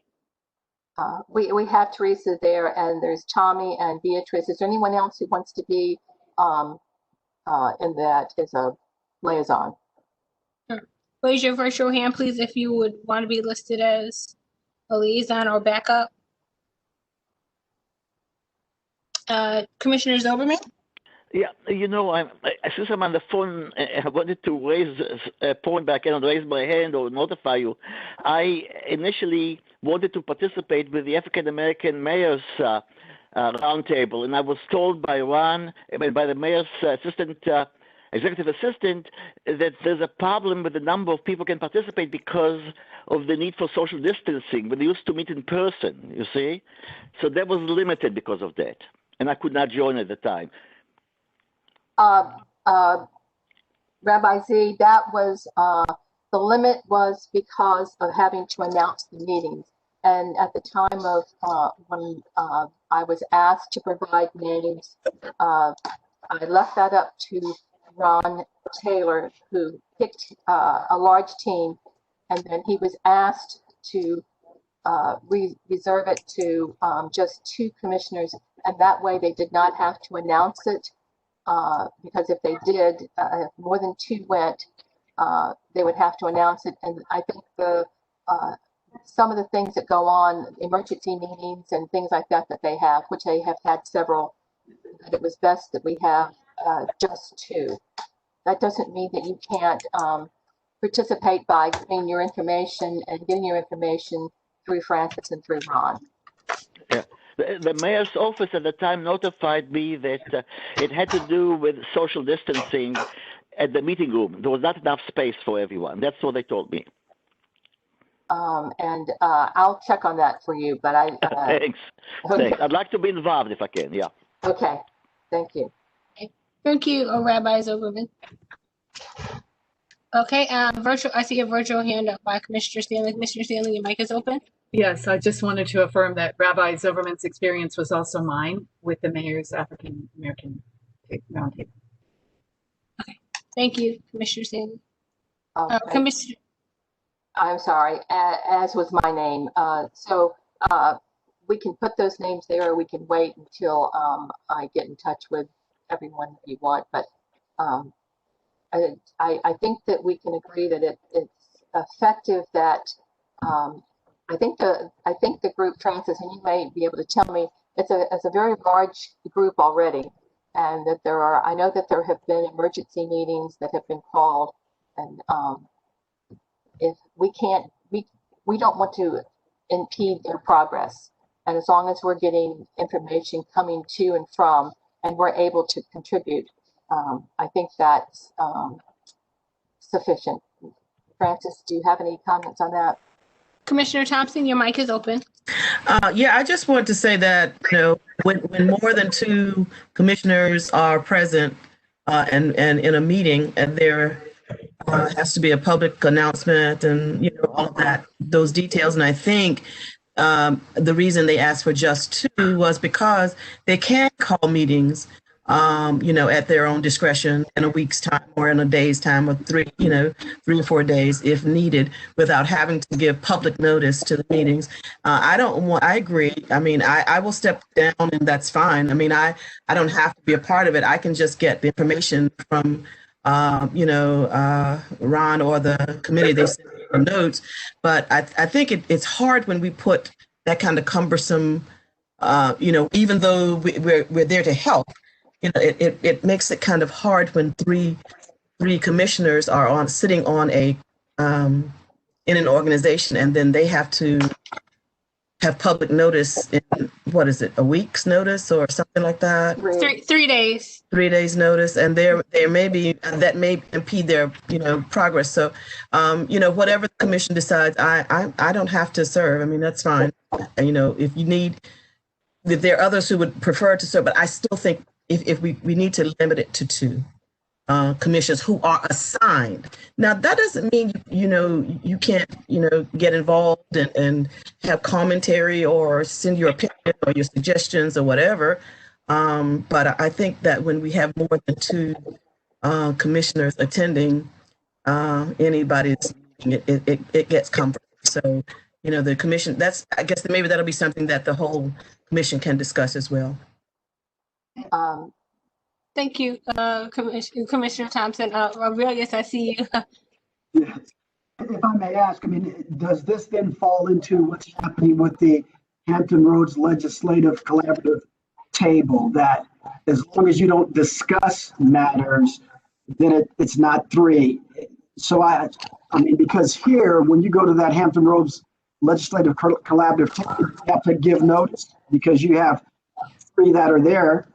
We have Teresa there, and there's Tommy and Beatrice. Is there anyone else who wants to be in that as a liaison? Raise your virtual hand, please, if you would want to be listed as a liaison or backup. Commissioner Zoberman? Yeah, since I'm on the phone, I wanted to raise a point, but I cannot raise my hand or notify you. I initially wanted to participate with the African American Mayor's Roundtable, and I was told by the mayor's executive assistant, that there's a problem with the number of people can participate because of the need for social distancing. When they used to meet in person, you see, so that was limited because of that, and I could not join at the time. Rabbi Z, that was the limit was because of having to announce the meetings. And at the time of when I was asked to provide names, I left that up to Ron Taylor, who picked a large team, and then he was asked to reserve it to just 2 commissioners, and that way they did not have to announce it. Because if they did, if more than 2 went, they would have to announce it. And I think some of the things that go on, emergency meetings and things like that they have, which they have had several, that it was best that we have just 2. That doesn't mean that you can't participate by getting your information through Francis and through Ron. Yeah. The mayor's office at the time notified me that it had to do with social distancing at the meeting room. There was not enough space for everyone. That's what they told me. And I'll check on that for you, but Thanks. Okay. Thanks. I'd like to be involved if I can, yeah. Okay, thank you. Thank you, Rabbi Zoberman. Okay, I see a virtual hand up by Commissioner Stanley. Commissioner Stanley, your mic is open. Yes, I just wanted to affirm that Rabbi Zoberman's experience was also mine with the mayor's African American Roundtable. Okay, thank you, Commissioner Stanley. Okay. I'm sorry, as was my name. So we can put those names there, or we can wait until I get in touch with everyone that you want. But um, I think that we can agree that it's effective. That I think the group, Francis, and you may be able to tell me, it's a very large group already, and that I know that there have been emergency meetings that have been called, and if we don't want to impede their progress. And as long as we're getting information coming to and from, and we're able to contribute, I think that's sufficient. Francis, do you have any comments on that? Commissioner Thompson, your mic is open. Yeah, I just want to say that, when more than two commissioners are present and in a meeting, and there has to be a public announcement and, all of that, those details. And I think the reason they asked for just two was because they can call meetings, at their own discretion in a week's time or in a day's time, or 3 or 4 days if needed, without having to give public notice to the meetings. I agree. I mean, I will step down and that's fine. I mean, I don't have to be a part of it. I can just get the information from, Ron or the committee. They send me the notes. But I think it's hard when we put that kind of cumbersome, even though we're there to help, it makes it kind of hard when three commissioners are sitting on in an organization, and then they have to have public notice in, what is it, a week's notice or something like that? 3 days. 3 days notice, and there may be, that may impede their progress. So whatever the commission decides, I don't have to serve. I mean, that's fine. If there are others who would prefer to serve, but I still think if we need to limit it to two commissions who are assigned. Now, that doesn't mean, you can't, get involved and have commentary or send your opinion or your suggestions or whatever. But I think that when we have more than two commissioners attending anybody's meeting, it gets cumbersome. So, the commission, I guess maybe that'll be something that the whole commission can discuss as well. Thank you, Commissioner Thompson. Aurelius, I see you. Yes. If I may ask, I mean, does this then fall into what's happening with the Hampton Roads Legislative Collaborative Table, that as long as you don't discuss matters, then it's not three? So I mean, because here, when you go to that Hampton Roads Legislative Collaborative Table, you have to give notice because you have three that are there.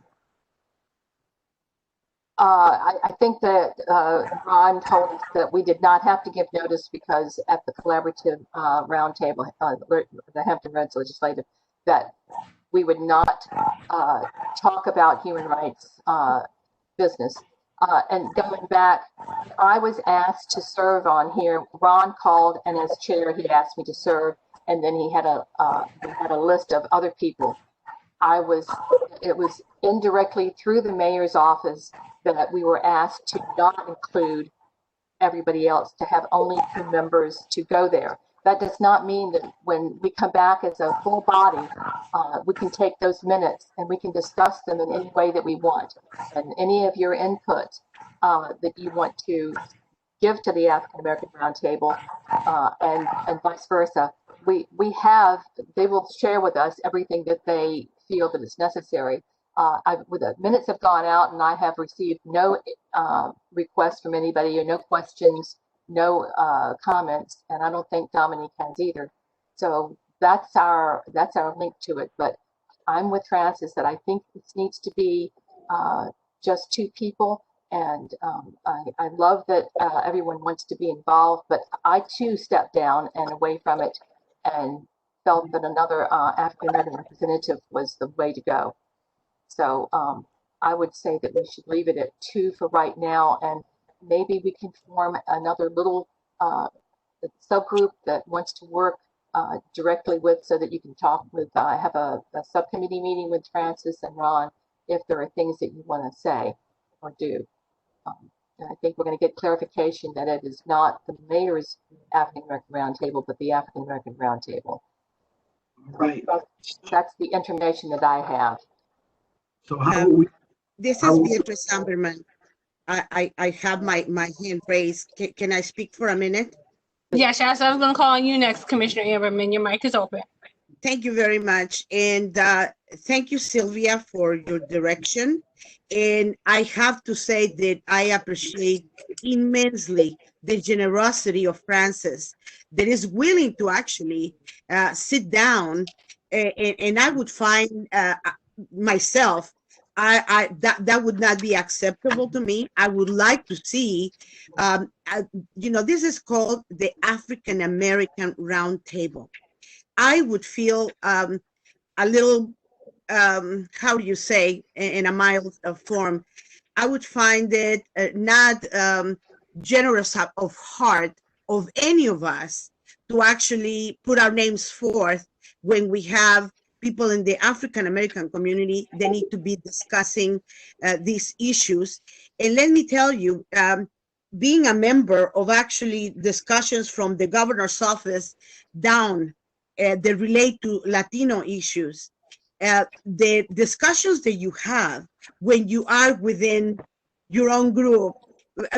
I think that Ron told us that we did not have to give notice because at the collaborative roundtable, the Hampton Roads Legislative, that we would not talk about human rights business. And going back, I was asked to serve on here. Ron called, and as chair, he asked me to serve, and then he had a list of other people. It was indirectly through the mayor's office that we were asked to not include everybody else, to have only 2 members to go there. That does not mean that when we come back as a full body, we can take those minutes and we can discuss them in any way that we want. And any of your input that you want to give to the African American Roundtable and vice versa, they will share with us everything that they feel that is necessary. The minutes have gone out, and I have received no requests from anybody, or no questions, no comments, and I don't think Dominique has either. So that's our link to it. But I'm with Francis that I think this needs to be just 2 people, and I love that everyone wants to be involved. But I too stepped down and away from it, and felt that another African American representative was the way to go. So I would say that we should leave it at 2 for right now, and maybe we can form another little subgroup that wants to work directly with, so that you can talk with, have a subcommittee meeting with Francis and Ron if there are things that you want to say or do. And I think we're going to get clarification that it is not the mayor's African American Roundtable, but the African American Roundtable. Right. That's the information that I have. So how will we? This how is will- Beatrice Amberman. I have my hand raised. Can I speak for a minute? Yes, I was going to call on you next, Commissioner Amberman. Your mic is open. Thank you very much. And thank you, Sylvia, for your direction. And I have to say that I appreciate immensely the generosity of Francis that is willing to actually sit down. And I would find myself, that would not be acceptable to me. I would like to see, this is called the African American Roundtable. I would feel a little, how do you say, in a mild form, I would find it not generous of heart of any of us to actually put our names forth when we have people in the African American community that need to be discussing these issues. And let me tell you, being a member of actually discussions from the governor's office down that relate to Latino issues, the discussions that you have when you are within your own group,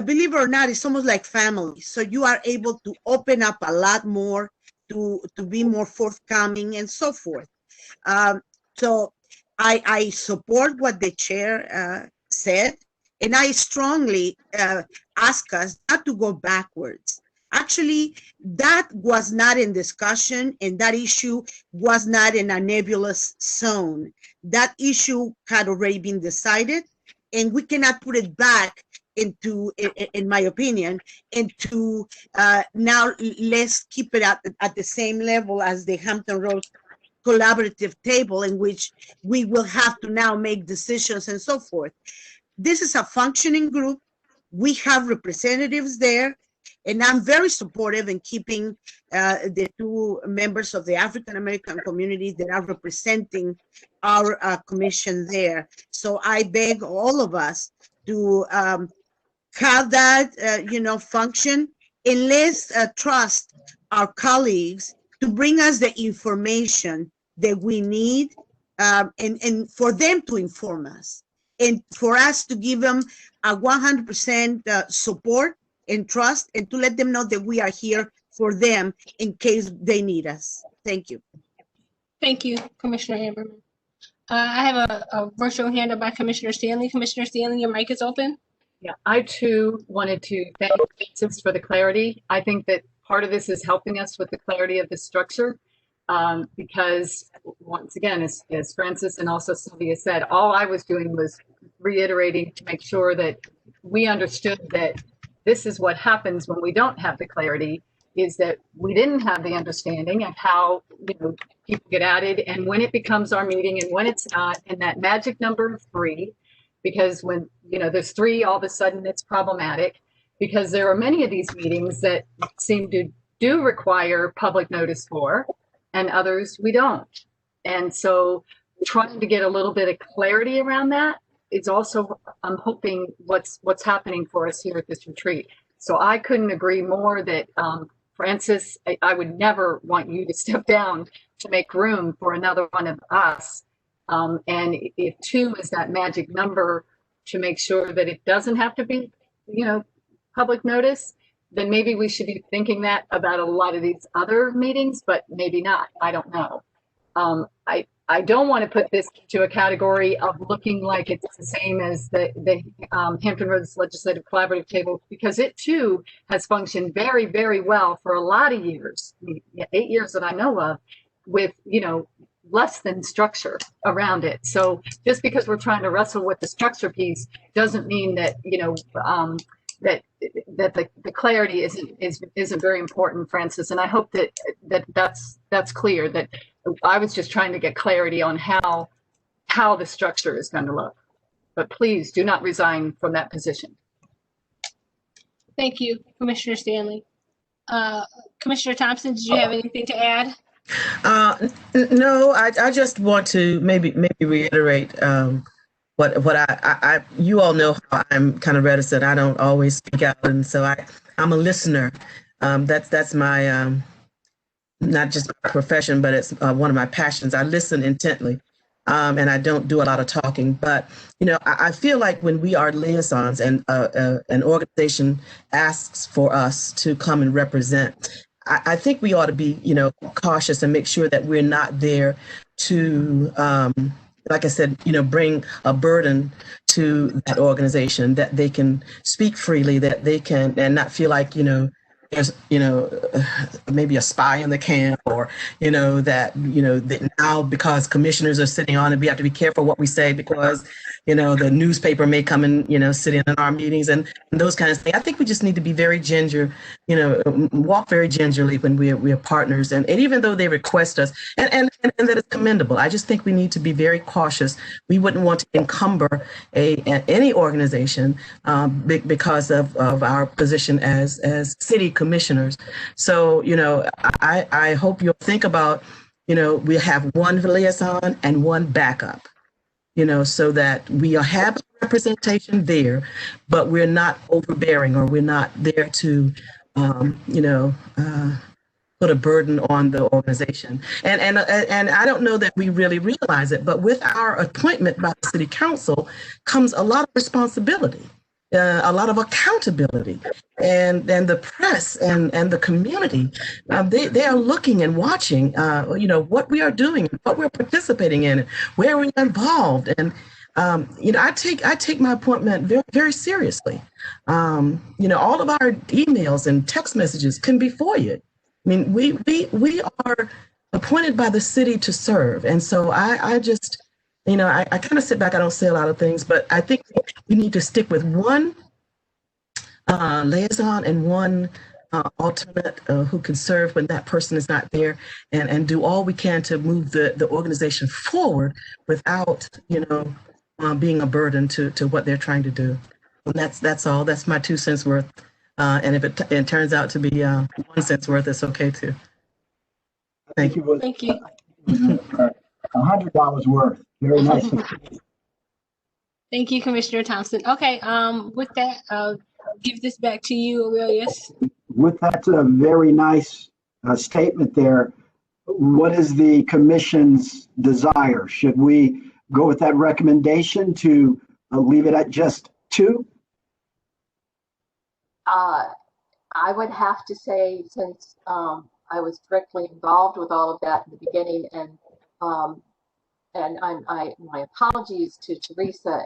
believe it or not, it's almost like family. So you are able to open up a lot more, to be more forthcoming and so forth. So I support what the chair said, and I strongly ask us not to go backwards. Actually, that was not in discussion, and that issue was not in a nebulous zone. That issue had already been decided, and we cannot put it back into, in my opinion, into now let's keep it at the same level as the Hampton Roads collaborative table, in which we will have to now make decisions and so forth. This is a functioning group. We have representatives there, and I'm very supportive in keeping the two members of the African American community that are representing our commission there. So I beg all of us to have that, function, and let's trust our colleagues to bring us the information that we need, and for them to inform us, and for us to give them a 100% support and trust, and to let them know that we are here for them in case they need us. Thank you. Thank you, Commissioner Amberman. I have a virtual hand up by Commissioner Stanley. Commissioner Stanley, your mic is open. Yeah, I too wanted to thank Francis for the clarity. I think that part of this is helping us with the clarity of the structure, because once again, as Francis and also Sylvia said, all I was doing was reiterating to make sure that we understood that this is what happens when we don't have the clarity, is that we didn't have the understanding of how people get added, and when it becomes our meeting and when it's not, and that magic number of 3. Because when there's 3, all of a sudden it's problematic, because there are many of these meetings that seem to do require public notice for, and others we don't. And so trying to get a little bit of clarity around that is also, I'm hoping, what's happening for us here at this retreat. So I couldn't agree more that Francis, I would never want you to step down to make room for another one of us. And if 2 is that magic number to make sure that it doesn't have to be, public notice, then maybe we should be thinking that about a lot of these other meetings, but maybe not. I don't know. I don't want to put this to a category of looking like it's the same as the Hampton Roads Legislative Collaborative Table, because it too has functioned very, very well for a lot of years, 8 years that I know of, with, less than structure around it. So just because we're trying to wrestle with the structure piece doesn't mean that, that the clarity isn't very important, Francis. And I hope that's clear, that I was just trying to get clarity on how the structure is going to look. But please do not resign from that position. Thank you, Commissioner Stanley. Commissioner Thompson, did you have anything to add? No, I just want to maybe reiterate what I you all know how I'm kind of reticent. I don't always speak out, and so I'm a listener. That's my not just my profession, but it's one of my passions. I listen intently, and I don't do a lot of talking. But I feel like when we are liaisons and an organization asks for us to come and represent, I think we ought to be cautious and make sure that we're not there to like I said, bring a burden to that organization, that they can speak freely, that they can, and not feel like, there's, maybe a spy in the camp, or, that now because commissioners are sitting on it, we have to be careful what we say because, the newspaper may come and, sit in on our meetings and those kinds of things. I think we just need to be very walk very gingerly when we're partners. And even though they request us, and that is commendable, I just think we need to be very cautious. We wouldn't want to encumber any organization because of our position as city commissioners. So, I hope you'll think about, we have one liaison and one backup, so that we have representation there, but we're not overbearing, or we're not there to, put a burden on the organization. And I don't know that we really realize it, but with our appointment by the city council comes a lot of responsibility, a lot of accountability, and the press and the community. They are looking and watching, what we are doing, what we're participating in, where we're involved. And I take my appointment very, very seriously. All of our emails and text messages can be FOIA'd. I mean, we are appointed by the city to serve. And so I just, I kind of sit back, I don't say a lot of things, but I think we need to stick with one liaison and one alternate who can serve when that person is not there, and do all we can to move the organization forward without, being a burden to what they're trying to do. And that's all. That's my 2 cents worth. And if it turns out to be 1 cent's worth, it's okay too. Thank you. Thank you. $100 worth. Very nice. Thank you, Commissioner Thompson. Okay, with that, I'll give this back to you, Aurelius. With that very nice statement there, what is the commission's desire? Should we go with that recommendation to leave it at just 2? I would have to say, since I was directly involved with all of that in the beginning, and my apologies to Teresa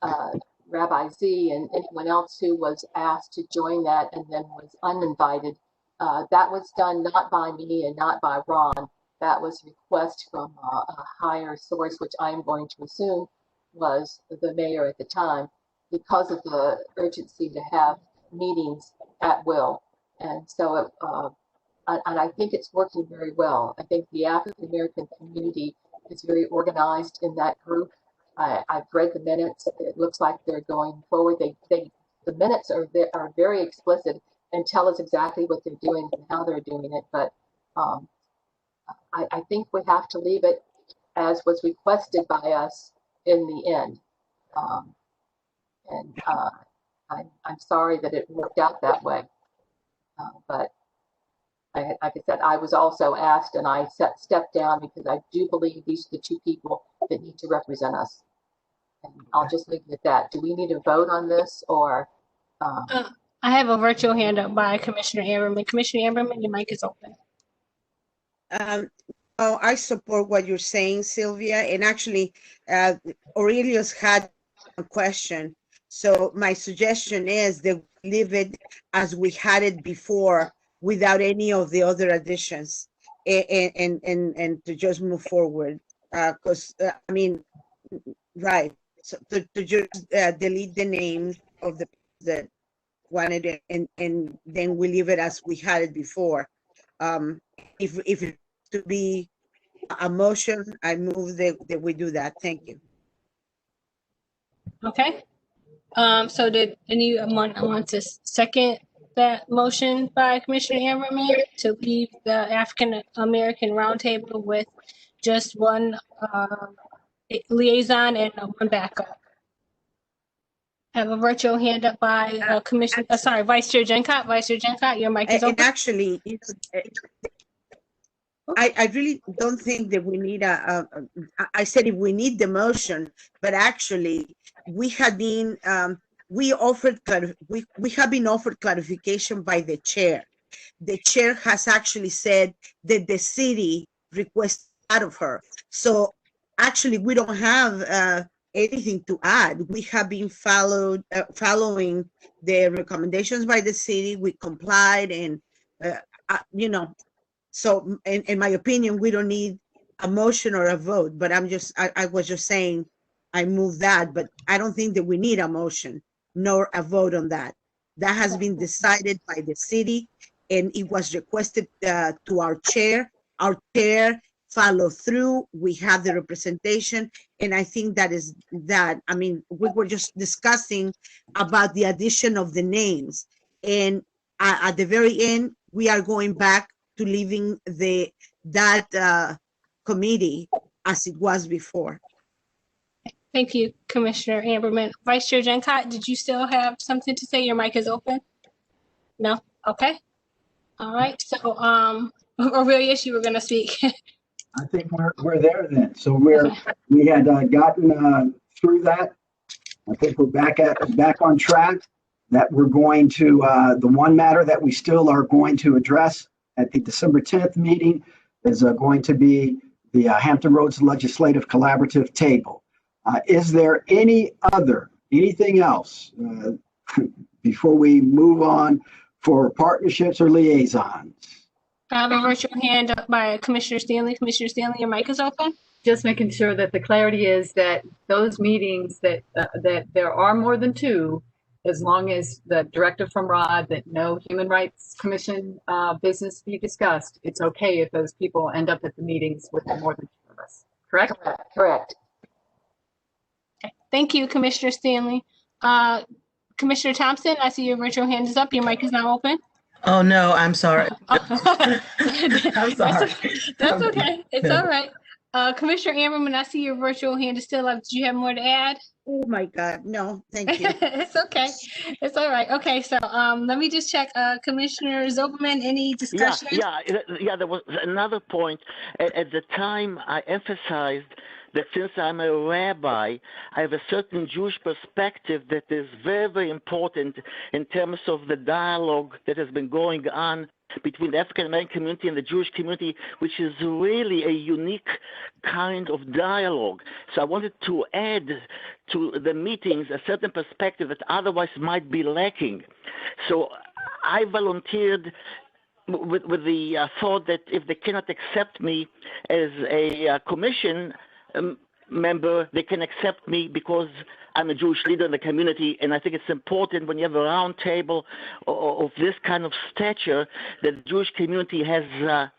and Rabbi Z and anyone else who was asked to join that and then was uninvited. That was done not by me and not by Ron. That was a request from a higher source, which I am going to assume was the mayor at the time, because of the urgency to have meetings at will. And so, and I think it's working very well. I think the African American community is very organized in that group. I've read the minutes. It looks like they're going forward. The minutes are very explicit and tell us exactly what they're doing and how they're doing it. But I think we have to leave it as was requested by us in the end. I'm sorry that it worked out that way. But like I said, I was also asked, and I stepped down because I do believe these are the 2 people that need to represent us. And I'll just leave it at that. Do we need to vote on this, or? I have a virtual hand up by Commissioner Amberman. Commissioner Amberman, your mic is open. I support what you're saying, Sylvia. And actually, Aurelius had a question. So my suggestion is that we leave it as we had it before, without any of the other additions, and to just move forward. Because I mean, right. So to just delete the name of the that wanted it, and then we leave it as we had it before. If it to be a motion, I move that we do that. Thank you. Okay. So did anyone want to second that motion by Commissioner Amberman to leave the African American Roundtable with just one liaison and one backup. I have a virtual hand up by Vice Chair Gencott. Vice Chair Gencott, your mic is And open. actually, I really don't think that we need I said if we need the motion, but actually we have been, we have been offered clarification by the chair. The chair has actually said that the city requested out of her. So actually we don't have anything to add. We have been following the recommendations by the city. We complied and, so in my opinion, we don't need a motion or a vote, but I was just saying, I move that, but I don't think that we need a motion nor a vote on that. That has been decided by the city and it was requested to our chair. Our chair followed through. We have the representation. And I think that is that. I mean, we were just discussing about the addition of the names. And at the very end, we are going back to leaving that committee as it was before. Thank you, Commissioner Amberman. Vice Chair Gencott, did you still have something to say? Your mic is open. No? Okay. All right. So, Aurelius, you were going to speak. I think we're there then. So we had gotten through that. I think we're back on track. That we're going to the one matter that we still are going to address at the December 10th meeting is going to be the Hampton Roads Legislative Collaborative Table. Is there anything else before we move on for partnerships or liaisons? I have a virtual hand up by Commissioner Stanley. Commissioner Stanley, your mic is open. Just making sure that the clarity is that those meetings that there are more than two, as long as the directive from Rod that no Human Rights Commission business be discussed, it's okay if those people end up at the meetings with more than two of us. Correct? Correct. Okay. Thank you, Commissioner Stanley. Commissioner Thompson, I see your virtual hand is up. Your mic is now open. Oh, no, I'm sorry. I'm sorry. That's okay. It's all right. Commissioner Amberman, I see your virtual hand is still up. Did you have more to add? Oh my God, no, thank you. It's okay. It's all right. Okay, so let me just check. Commissioner Zobelman, any discussion? Yeah. There was another point. At the time, I emphasized that since I'm a rabbi, I have a certain Jewish perspective that is very, very important in terms of the dialogue that has been going on between the African American community and the Jewish community, which is really a unique kind of dialogue. So I wanted to add to the meetings a certain perspective that otherwise might be lacking. So I volunteered with the thought that if they cannot accept me as a commission member, they can accept me because I'm a Jewish leader in the community, and I think it's important when you have a round table of this kind of stature that the Jewish community has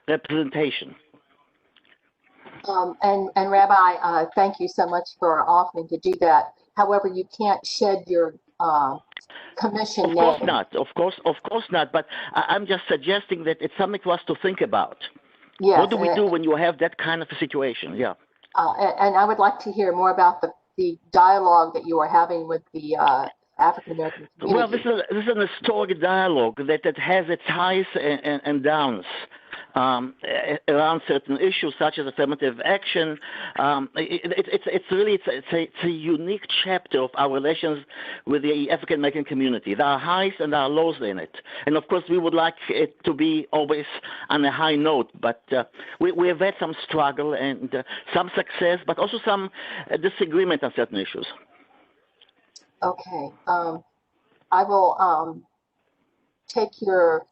representation. And Rabbi, thank you so much for offering to do that. However, you can't shed your commission name. Of course not. But I'm just suggesting that it's something for us to think about. Yes, what do we do when you have that kind of a situation? Yeah. And I would like to hear more about the dialogue that you are having with the African American community. Well, this is an historic dialogue that has its highs and downs around certain issues such as affirmative action. It's a unique chapter of our relations with the African American community. There are highs and there are lows in it, and of course we would like it to be always on a high note. But we have had some struggle and some success, but also some disagreement on certain issues. Okay, I will take your,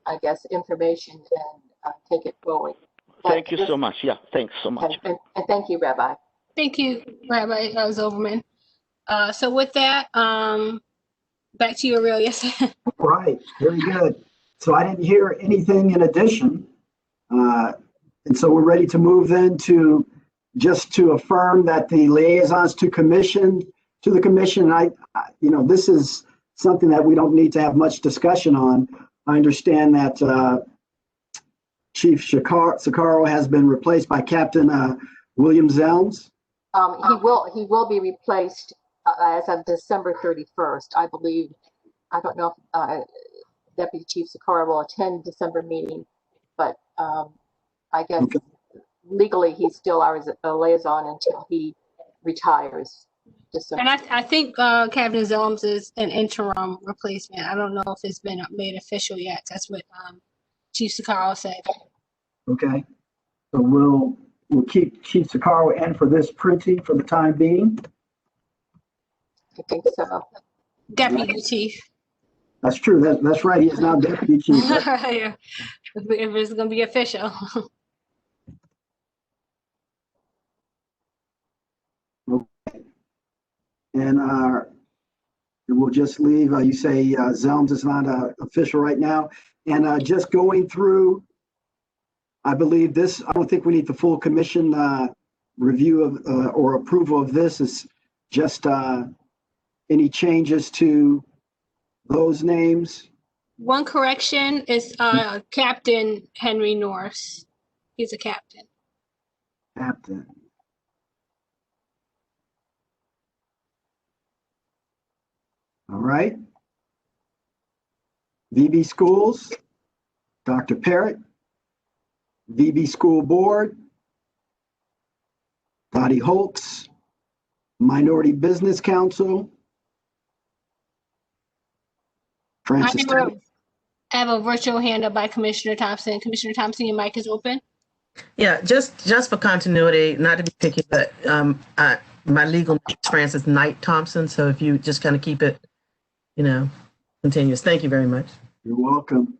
I guess, information and take it forward. Thank you so much. Yeah, thanks so much. And thank you, Rabbi. Thank you, Rabbi Zobelman. So with that, back to you, Aurelius. Right, very good. So I didn't hear anything in addition. And so we're ready to move then to just to affirm that the liaisons to the commission, this is something that we don't need to have much discussion on. I understand that Chief Sakaro has been replaced by Captain William Zelms? He will be replaced as of December 31st, I believe. I don't know if Deputy Chief Sakara will attend December meeting, but I guess Okay. legally he's still our liaison until he retires. And I think Captain Zelms is an interim replacement. I don't know if it's been made official yet. That's what Chief Sakara said. Okay. So we'll keep Chief Sakara in for this printing for the time being. I think so. Deputy Chief. That's true. That's right. He is now Deputy Chief. Yeah. If it's going to be official. Okay. And we'll just leave, you say Zelms is not official right now. And just going through, I believe this, I don't think we need the full commission review of or approval of this. Is just any changes to those names. One correction is Captain Henry Norris. He's a captain. Captain. All right. VB Schools, Dr. Parrott. VB School Board, Dottie Holtz. Minority Business Council, Francis. I have a virtual hand up by Commissioner Thompson. Commissioner Thompson, your mic is open. Yeah, just for continuity, not to be picky, but my legal name is Francis Knight Thompson. So if you just kind of keep it, continuous. Thank you very much. You're welcome.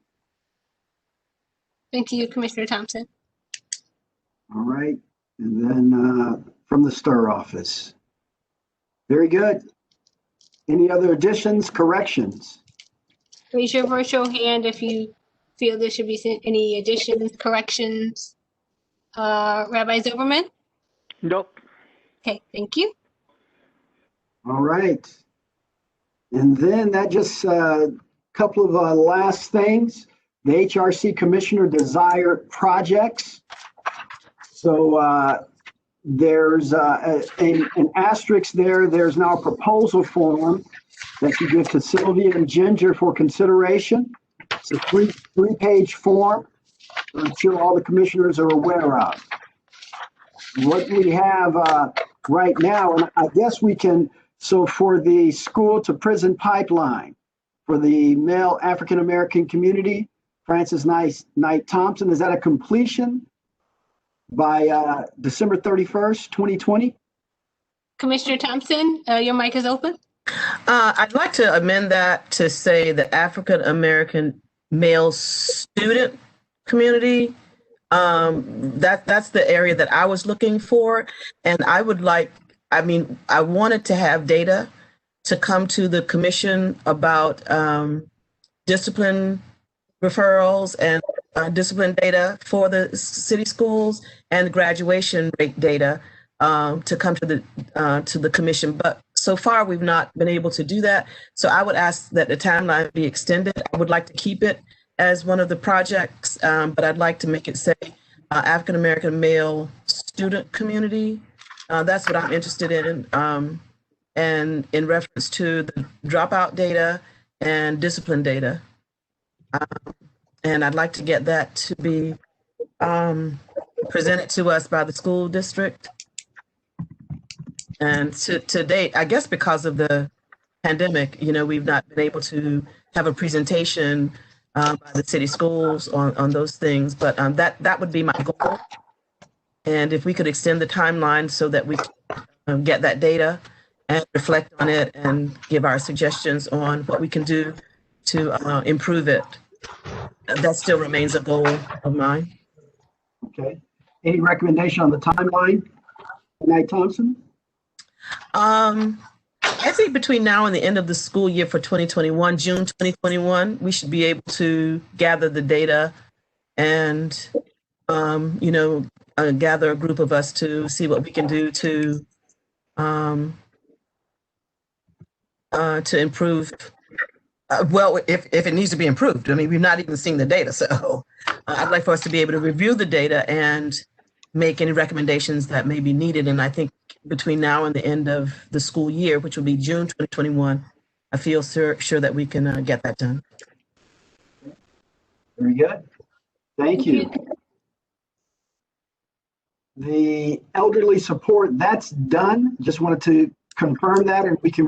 Thank you, Commissioner Thompson. All right. And then from the STIR office. Very good. Any other additions, corrections? Raise your virtual hand if you feel there should be any additions, corrections. Rabbi Zilberman? Nope. Okay, thank you. All right. And then that just a couple of last things. The HRC Commissioner desired projects. So there's an asterisk there. There's now a proposal form that you give to Sylvia and Ginger for consideration. It's a three-page form. I'm sure all the commissioners are aware of. What we have right now, and I guess we can, so for the school to prison pipeline, for the male African-American community, Francis Knight Thompson, is that a completion by December 31st, 2020? Commissioner Thompson, your mic is open. I'd like to amend that to say the African American male student community. That's the area that I was looking for. And I wanted to have data to come to the commission about discipline referrals and discipline data for the city schools and graduation rate data to come to the commission. But so far, we've not been able to do that. So I would ask that the timeline be extended. I would like to keep it as one of the projects, but I'd like to make it say African-American male student community. That's what I'm interested in. And in reference to the dropout data and discipline data. And I'd like to get that to be presented to us by the school district. And to date, I guess because of the pandemic, we've not been able to have a presentation by the city schools on those things, but that would be my goal. And if we could extend the timeline so that we can get that data and reflect on it and give our suggestions on what we can do to improve it. That still remains a goal of mine. Okay. Any recommendation on the timeline, Knight Thompson? I think between now and the end of the school year for 2021, June 2021, we should be able to gather the data and, gather a group of us to see what we can do to improve. Well, if it needs to be improved. I mean, we've not even seen the data. So I'd like for us to be able to review the data and make any recommendations that may be needed. And I think between now and the end of the school year, which will be June 2021, I feel sure that we can get that done. Very good. Thank you. The elderly support, that's done. Just wanted to confirm that, and we can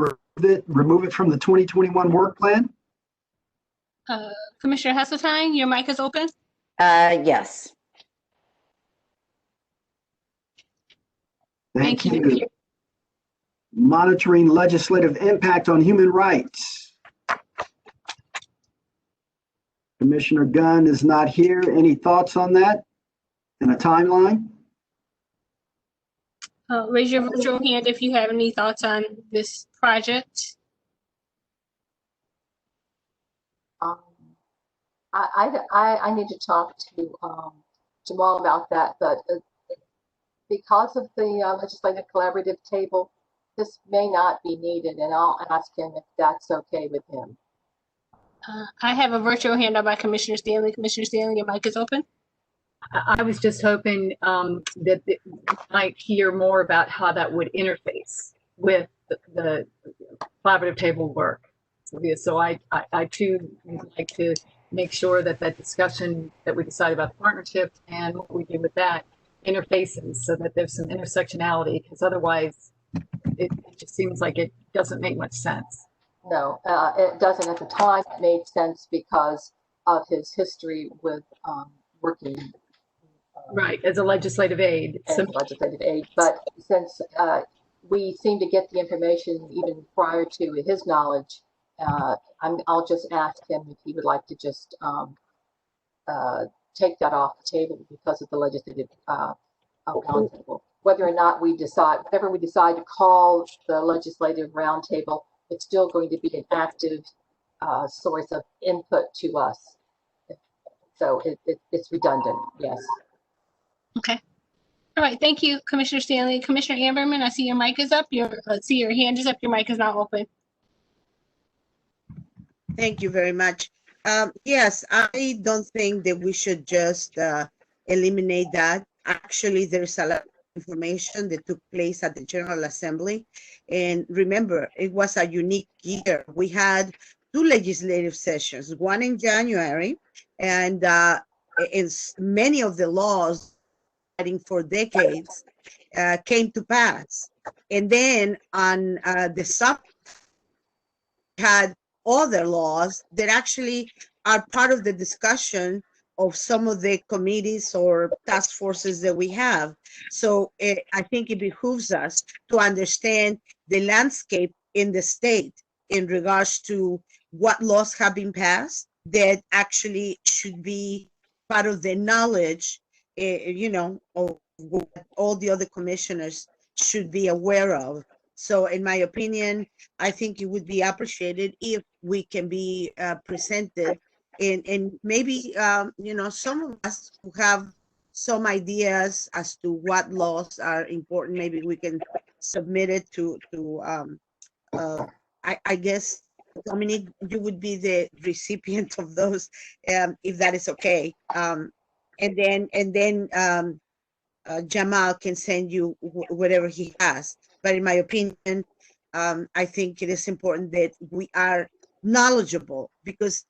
remove it from the 2021 work plan. Commissioner Heseltine, your mic is open. Yes. Thank you. Monitoring legislative impact on human rights. Commissioner Gunn is not here. Any thoughts on that and a timeline? Raise your virtual hand if you have any thoughts on this project. I need to talk to Jamal about that, but because of the legislative collaborative table, this may not be needed, and I'll ask him if that's okay with him. I have a virtual hand up by Commissioner Stanley. Commissioner Stanley, your mic is open. I was just hoping that we might hear more about how that would interface with the collaborative table work. So I too would like to make sure that that discussion that we decide about the partnership and what we do with that interfaces, so that there's some intersectionality, because otherwise it just seems like it doesn't make much sense. No, it doesn't. At the time, it made sense because of his history with working right as a legislative aid. But since we seem to get the information even prior to his knowledge, I'll just ask him if he would like to just take that off the table because of the legislative roundtable. Whether or not we decide, whatever we decide to call the legislative roundtable, it's still going to be an active source of input to us. So it's redundant, yes. Okay. All right. Thank you, Commissioner Stanley. Commissioner Amberman, I see your mic is up. Your hand is up. Your mic is not open. Thank you very much. Yes, I don't think that we should just eliminate that. Actually, there's a lot of information that took place at the General Assembly. And remember, it was a unique year. We had 2 legislative sessions, one in January, and many of the laws fighting for decades came to pass. And then on the summer, had other laws that actually are part of the discussion of some of the committees or task forces that we have. So I think it behooves us to understand the landscape in the state in regards to what laws have been passed that actually should be part of the knowledge, of what all the other commissioners should be aware of. So in my opinion, I think it would be appreciated if we can be presented and maybe, some of us who have some ideas as to what laws are important, maybe we can submit it to I guess, Dominique, you would be the recipient of those, if that is okay. And then Jamal can send you whatever he has. But in my opinion, I think it is important that we are knowledgeable, because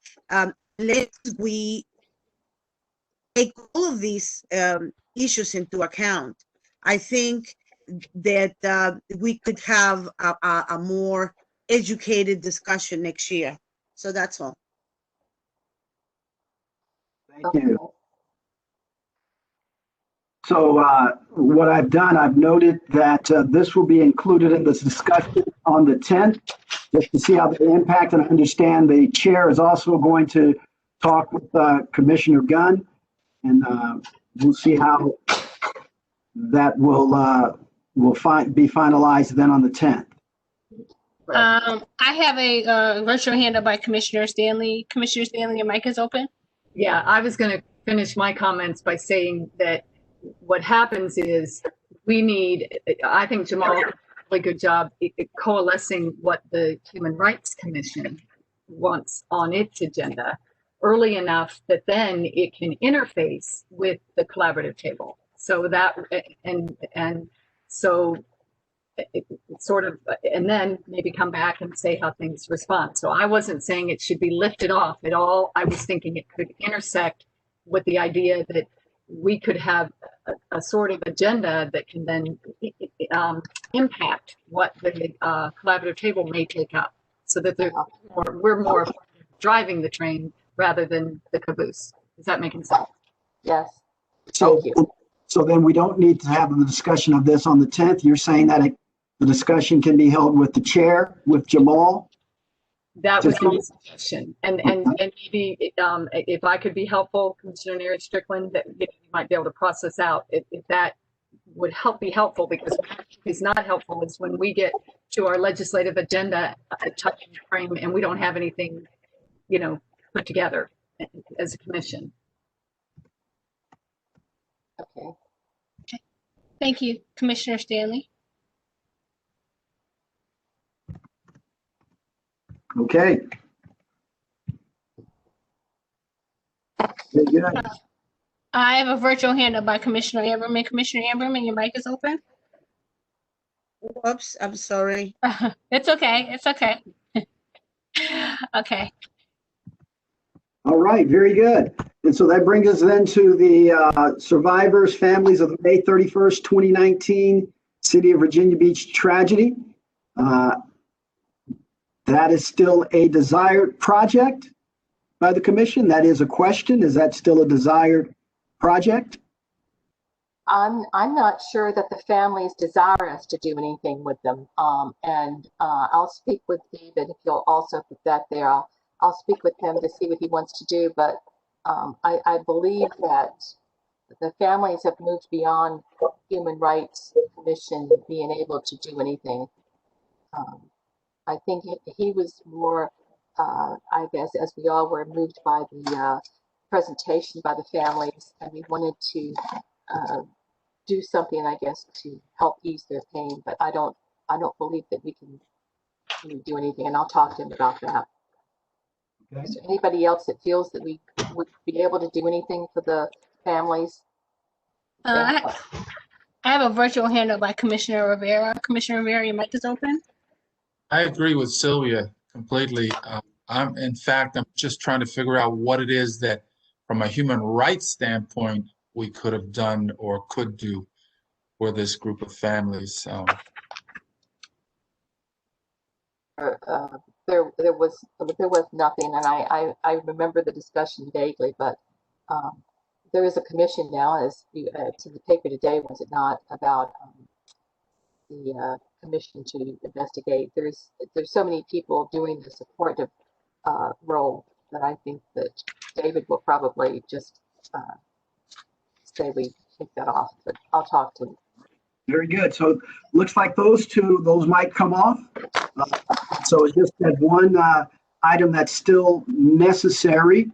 unless we take all of these issues into account, I think that we could have a more educated discussion next year. So that's all. Thank you. So what I've done, I've noted that this will be included in this discussion on the 10th, just to see how they impact. And I understand the chair is also going to talk with Commissioner Gunn, and we'll see how that will be finalized then on the 10th. I have a virtual hand up by Commissioner Stanley. Commissioner Stanley, your mic is open. Yeah, I was going to finish my comments by saying that what happens is I think Jamal did a really good job coalescing what the Human Rights Commission wants on its agenda early enough that then it can interface with the collaborative table. So that, and so it sort of, and then maybe come back and say how things respond. So I wasn't saying it should be lifted off at all. I was thinking it could intersect with the idea that we could have a sort of agenda that can then impact what the collaborative table may take up, so that we're more driving the train rather than the caboose. Is that making sense? Yes. So, Thank you. so then we don't need to have the discussion of this on the 10th. You're saying that the discussion can be held with the chair, with Jamal? That was my suggestion. And maybe if I could be helpful, Commissioner Neary Strickland, that you might be able to process out if that would be helpful, because what is not helpful is when we get to our legislative agenda time frame and we don't have anything, put together as a commission. Okay. Thank you, Commissioner Stanley. Okay. Very good. I have a virtual hand up by Commissioner Amberman. Commissioner Amberman, your mic is open. Whoops, I'm sorry. It's okay. It's okay. Okay. All right, very good. And so that brings us then to the survivors, families of the May 31st, 2019 City of Virginia Beach tragedy. That is still a desired project by the commission. That is a question. Is that still a desired project? I'm not sure that the families desire us to do anything with them. I'll speak with David if he'll also put that there. I'll speak with him to see what he wants to do. But I believe that the families have moved beyond Human Rights Commission being able to do anything. I think he was more, I guess, as we all were, moved by the presentation by the families, and we wanted to do something, I guess, to help ease their pain. But I don't believe that we can really do anything, and I'll talk to him about that. Okay. Is there anybody else that feels that we would be able to do anything for the families? I have a virtual hand up by Commissioner Rivera. Commissioner Rivera, your mic is open. I agree with Sylvia completely. I'm just trying to figure out what it is that, from a human rights standpoint, we could have done or could do for this group of families. There was nothing, and I remember the discussion vaguely, but there is a commission now, as it's in the paper today, was it not, about the commission to investigate. There's so many people doing the supportive role that I think that David will probably just say we take that off, but I'll talk to him. Very good. So looks like those might come off. So it's just that one item that's still necessary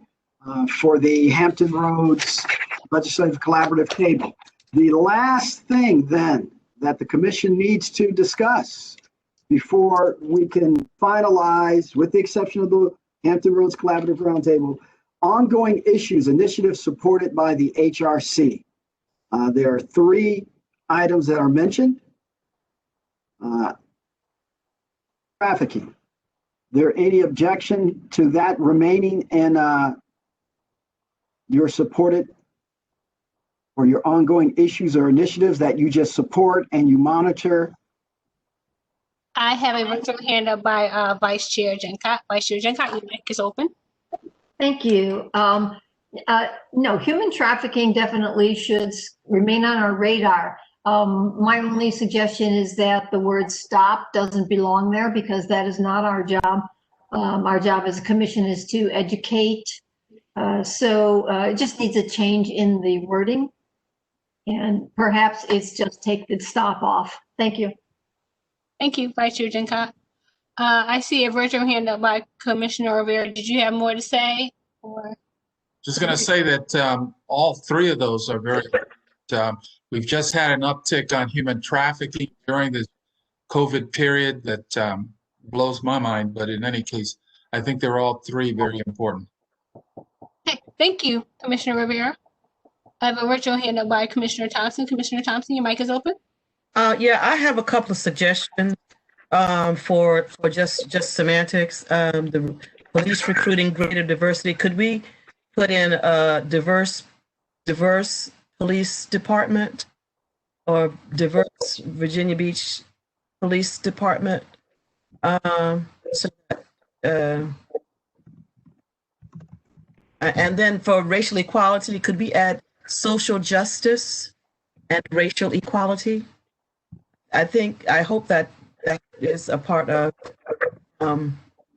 for the Hampton Roads Legislative Collaborative Table. The last thing then that the commission needs to discuss before we can finalize, with the exception of the Hampton Roads Collaborative Roundtable, ongoing issues, initiatives supported by the HRC. There are 3 items that are mentioned. Trafficking. There any objection to that remaining in your supported or your ongoing issues or initiatives that you just support and you monitor? I have a virtual hand up by Vice Chair Jenkott. Vice Chair Jenkott, your mic is open. Thank you. No, human trafficking definitely should remain on our radar. My only suggestion is that the word stop doesn't belong there, because that is not our job. Our job as a commission is to educate. So it just needs a change in the wording. And perhaps it's just take the stop off. Thank you. Thank you, Vice Chair Jenkott. I see a virtual hand up by Commissioner Rivera. Did you have more to say? Or? Just going to say that all 3 of those are very important. We've just had an uptick on human trafficking during this COVID period that blows my mind. But in any case, I think they're all 3 very important. Okay, thank you, Commissioner Rivera. I have a virtual hand up by Commissioner Thompson. Commissioner Thompson, your mic is open. Yeah, I have a couple of suggestions for just semantics. The police recruiting greater diversity. Could we put in a diverse police department or diverse Virginia Beach Police Department? So that, and then for racial equality, could we add social justice and racial equality? I hope that is a part of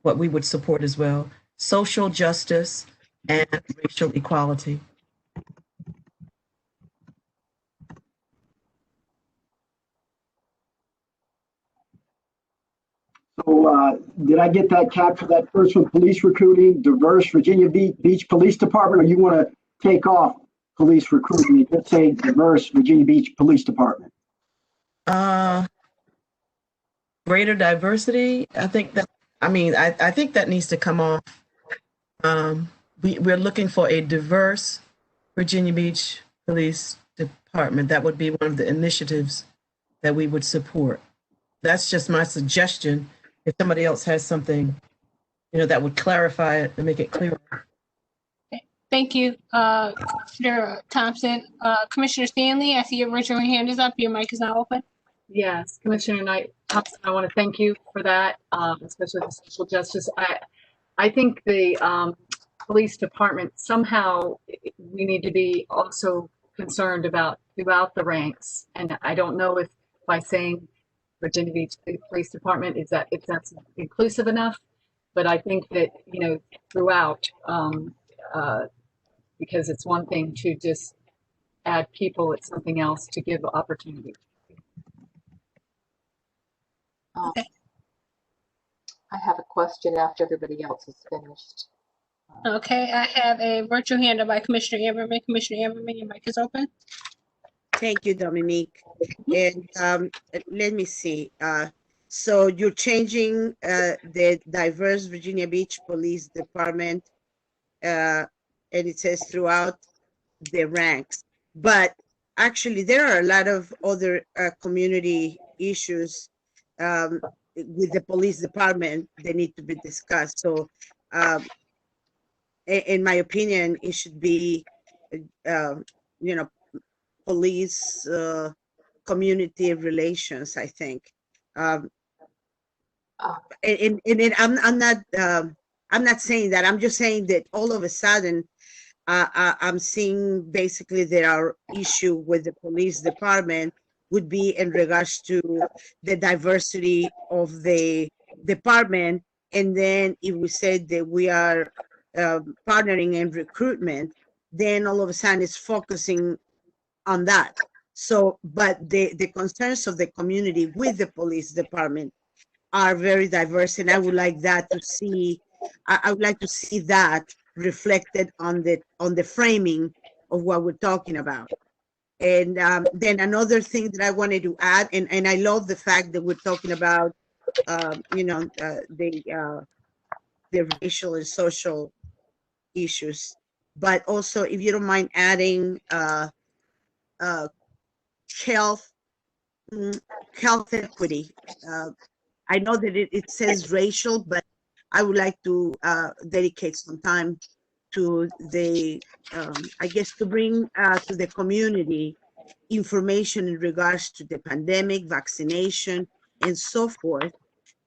what we would support as well. Social justice and racial equality. So did I get that capture, that first one, police recruiting, diverse Virginia Beach Police Department, or you want to take off police recruiting and just say diverse Virginia Beach Police Department? Greater diversity, I think that, I think that needs to come off. We're looking for a diverse Virginia Beach Police Department. That would be one of the initiatives that we would support. That's just my suggestion. If somebody else has something, that would clarify it and make it clearer. Thank you, Commissioner Thompson. Commissioner Stanley, I see your virtual hand is up. Your mic is now open. Yes, Commissioner Knight Thompson, I want to thank you for that, especially the social justice. I think the police department, somehow we need to be also concerned about throughout the ranks. And I don't know if by saying Virginia Beach Police Department, if that's inclusive enough, but I think that, throughout, because it's one thing to just add people, it's something else to give opportunity. Okay. I have a question after everybody else is finished. Okay, I have a virtual hand up by Commissioner Amberman. Commissioner Amberman, your mic is open. Thank you, Dominique. And let me see. So you're changing the diverse Virginia Beach Police Department, and it says throughout the ranks. But actually, there are a lot of other community issues with the police department that need to be discussed. So in my opinion, it should be, police community relations, I think. And I'm not saying that. I'm just saying that all of a sudden, I'm seeing basically there are issue with the police department would be in regards to the diversity of the department. And then if we said that we are partnering in recruitment, then all of a sudden it's focusing on that. So, but the concerns of the community with the police department are very diverse, and I would like that to see. I would like to see that reflected on the framing of what we're talking about. And then another thing that I wanted to add, and I love the fact that we're talking about, the racial and social issues, but also if you don't mind adding health equity. I know that it says racial, but I would like to dedicate some time to the, I guess, to bring to the community information in regards to the pandemic, vaccination, and so forth.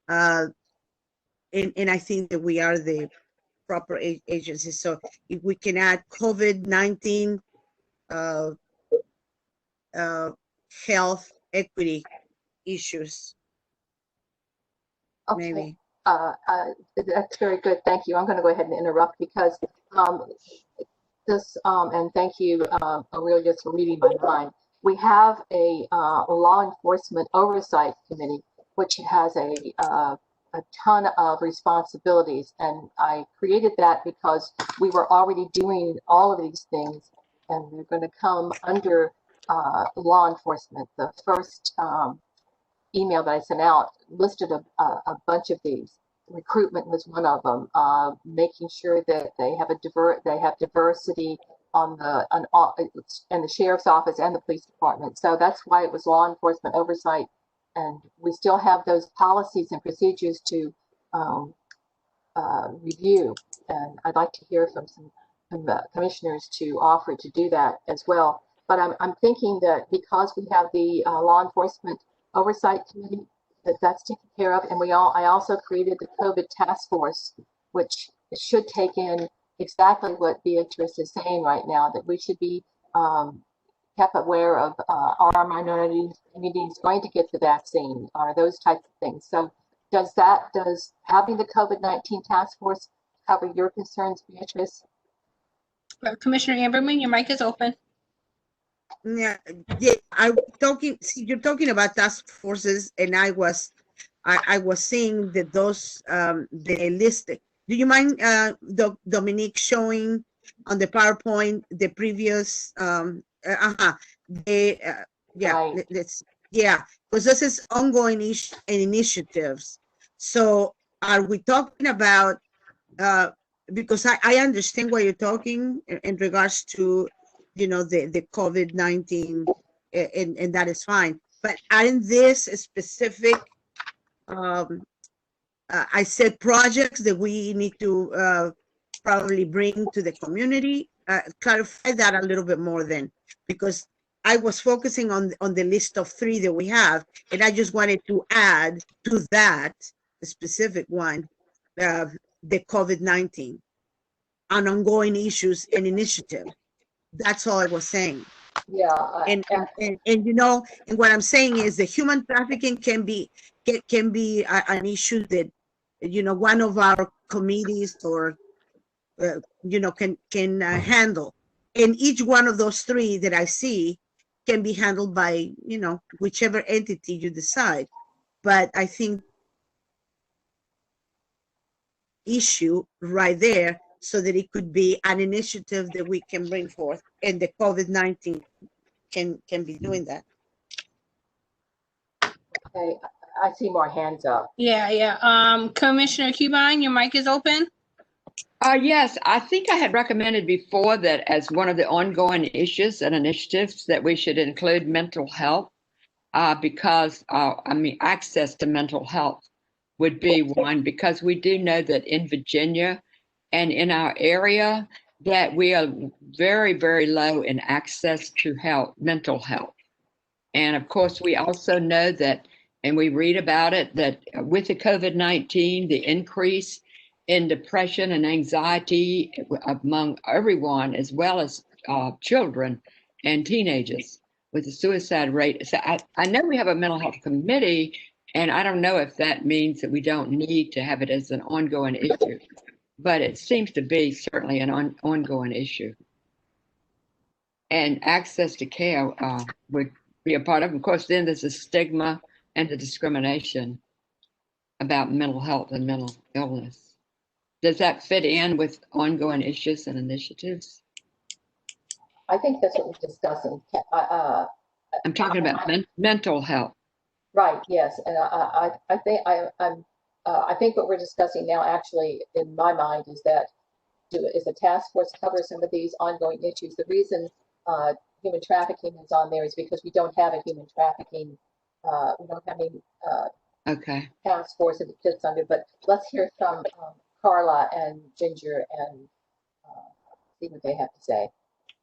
And I think that we are the proper agency. So if we can add COVID-19 health equity issues, Okay. maybe. That's very good. Thank you. I'm going to go ahead and interrupt because and thank you, Aurelia, for reading my mind. We have a law enforcement oversight committee, which has a ton of responsibilities. And I created that because we were already doing all of these things, and they're going to come under law enforcement. The first email that I sent out listed a bunch of these. Recruitment was one of them. Making sure that they have diversity on and the sheriff's office and the police department. So that's why it was law enforcement oversight, and we still have those policies and procedures to review. And I'd like to hear from some commissioners to offer to do that as well. But I'm thinking that because we have the law enforcement oversight committee, that's taken care of, and I also created the COVID task force, which should take in exactly what Beatrice is saying right now, that we should be kept aware of our minorities communities going to get the vaccine, or those types of things. So does having the COVID-19 task force cover your concerns, Beatrice? Commissioner Amberman, your mic is open. Yeah, you're talking about task forces, and I was seeing that those they listed. Do you mind, Dominique, showing on the PowerPoint the previous right. Because this is ongoing initiatives. So are we talking about because I understand what you're talking in regards to, the COVID-19, and that is fine. But aren't this specific, I said, projects that we need to probably bring to the community? Clarify that a little bit more then, because I was focusing on the list of 3 that we have, and I just wanted to add to that the specific one, the COVID-19 on ongoing issues and initiative. That's all I was saying. Yeah. And what I'm saying is the human trafficking can be an issue that, one of our committees or, can handle. And each one of those 3 that I see can be handled by, whichever entity you decide. But I think issue right there, so that it could be an initiative that we can bring forth, and the COVID-19 can be doing that. Okay, I see more hands up. Yeah. Commissioner Cubine, your mic is open. Yes, I think I had recommended before that as one of the ongoing issues and initiatives that we should include mental health, because access to mental health would be one, because we do know that in Virginia and in our area that we are very, very low in access to mental health. And of course, we also know that, and we read about it, that with the COVID-19, the increase in depression and anxiety among everyone, as well as children and teenagers, with the suicide rate. So I know we have a mental health committee, and I don't know if that means that we don't need to have it as an ongoing issue, but it seems to be certainly an ongoing issue. And access to care would be a part of it. Of course, then there's the stigma and the discrimination about mental health and mental illness. Does that fit in with ongoing issues and initiatives? I think that's what we're discussing. I'm talking about mental health. Right. Yes, and I think what we're discussing now, actually, in my mind, is that is the task force cover some of these ongoing issues. The reason human trafficking is on there is because we don't have a human trafficking. We don't have any task force that it fits under. But let's hear from Carla and Ginger and see what they have to say.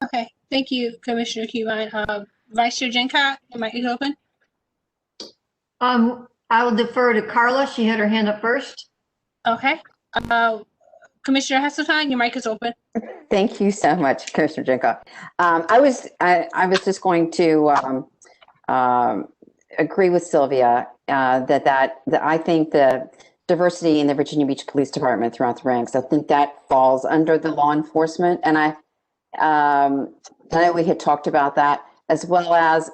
Okay, thank you, Commissioner Cubine. Vice Chair Jenkott, your mic is open. I will defer to Carla. She had her hand up first. Okay. Commissioner Hasseltine, your mic is open. Thank you so much, Commissioner Jenkott. I was just going to agree with Sylvia that I think the diversity in the Virginia Beach Police Department throughout the ranks, I think that falls under the law enforcement. And I know we had talked about that, as well as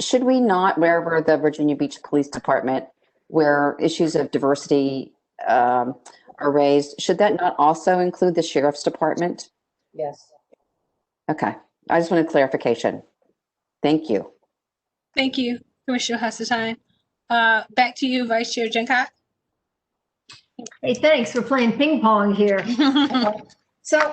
should we not, wherever the Virginia Beach Police Department, where issues of diversity are raised, should that not also include the Sheriff's Department? Yes. Okay, I just wanted clarification. Thank you. Thank you, Commissioner Hasseltine. Back to you, Vice Chair Jenkott. Hey, thanks for playing ping pong here. So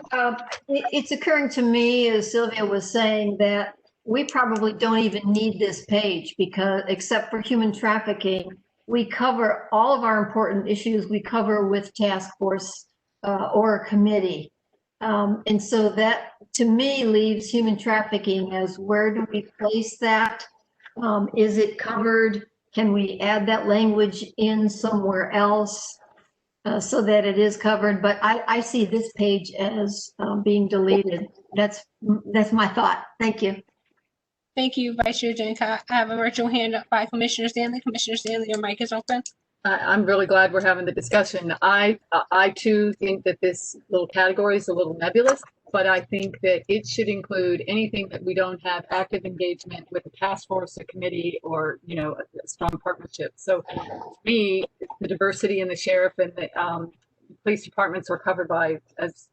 it's occurring to me, as Sylvia was saying, that we probably don't even need this page because, except for human trafficking, we cover all of our important issues we cover with task force or a committee. And so that, to me, leaves human trafficking as where do we place that? Is it covered? Can we add that language in somewhere else so that it is covered? But I see this page as being deleted. That's my thought. Thank you. Thank you, Vice Chair Janica. I have a virtual hand up by Commissioner Stanley. Commissioner Stanley, your mic is open. I'm really glad we're having the discussion. I too think that this little category is a little nebulous, but I think that it should include anything that we don't have active engagement with a task force, a committee, or, you know, a strong partnership. So to me, the diversity in the sheriff and the police departments are covered by, as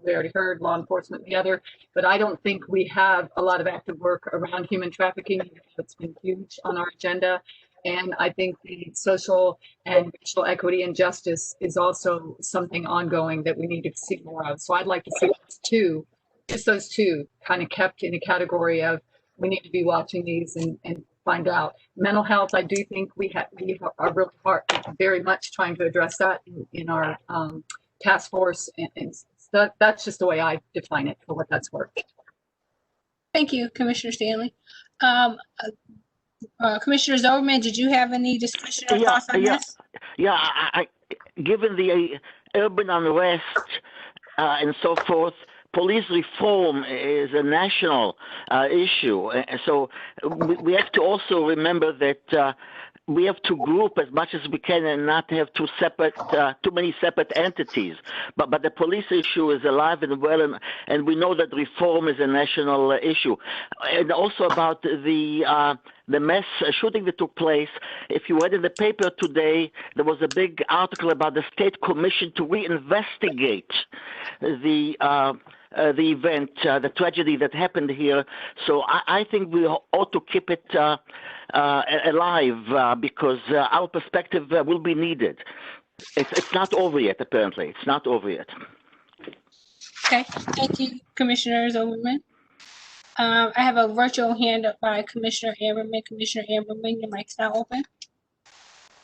we already heard, law enforcement and the other, but I don't think we have a lot of active work around human trafficking. It's been huge on our agenda. And I think the social and racial equity and justice is also something ongoing that we need to see more of. So I'd like to see those two, just those two, kind of kept in a category of we need to be watching these and find out. Mental health, I do think we are really very much trying to address that in our task force, and that's just the way I define it for what that's worth. Thank you, Commissioner Stanley. Commissioner Zolman, did you have any discussion or thoughts on this? Yeah, I given the urban unrest and so forth, police reform is a national issue. So we have to also remember that we have to group as much as we can and not have too many separate entities. But the police issue is alive and well, and we know that reform is a national issue. And also about the mass shooting that took place. If you read in the paper today, there was a big article about the state commission to reinvestigate the event, the tragedy that happened here. So I think we ought to keep it alive because our perspective will be needed. It's not over yet, apparently. It's not over yet. Okay, thank you, Commissioner Zolman. I have a virtual hand up by Commissioner Ammerman. Commissioner Ammerman, your mic's now open.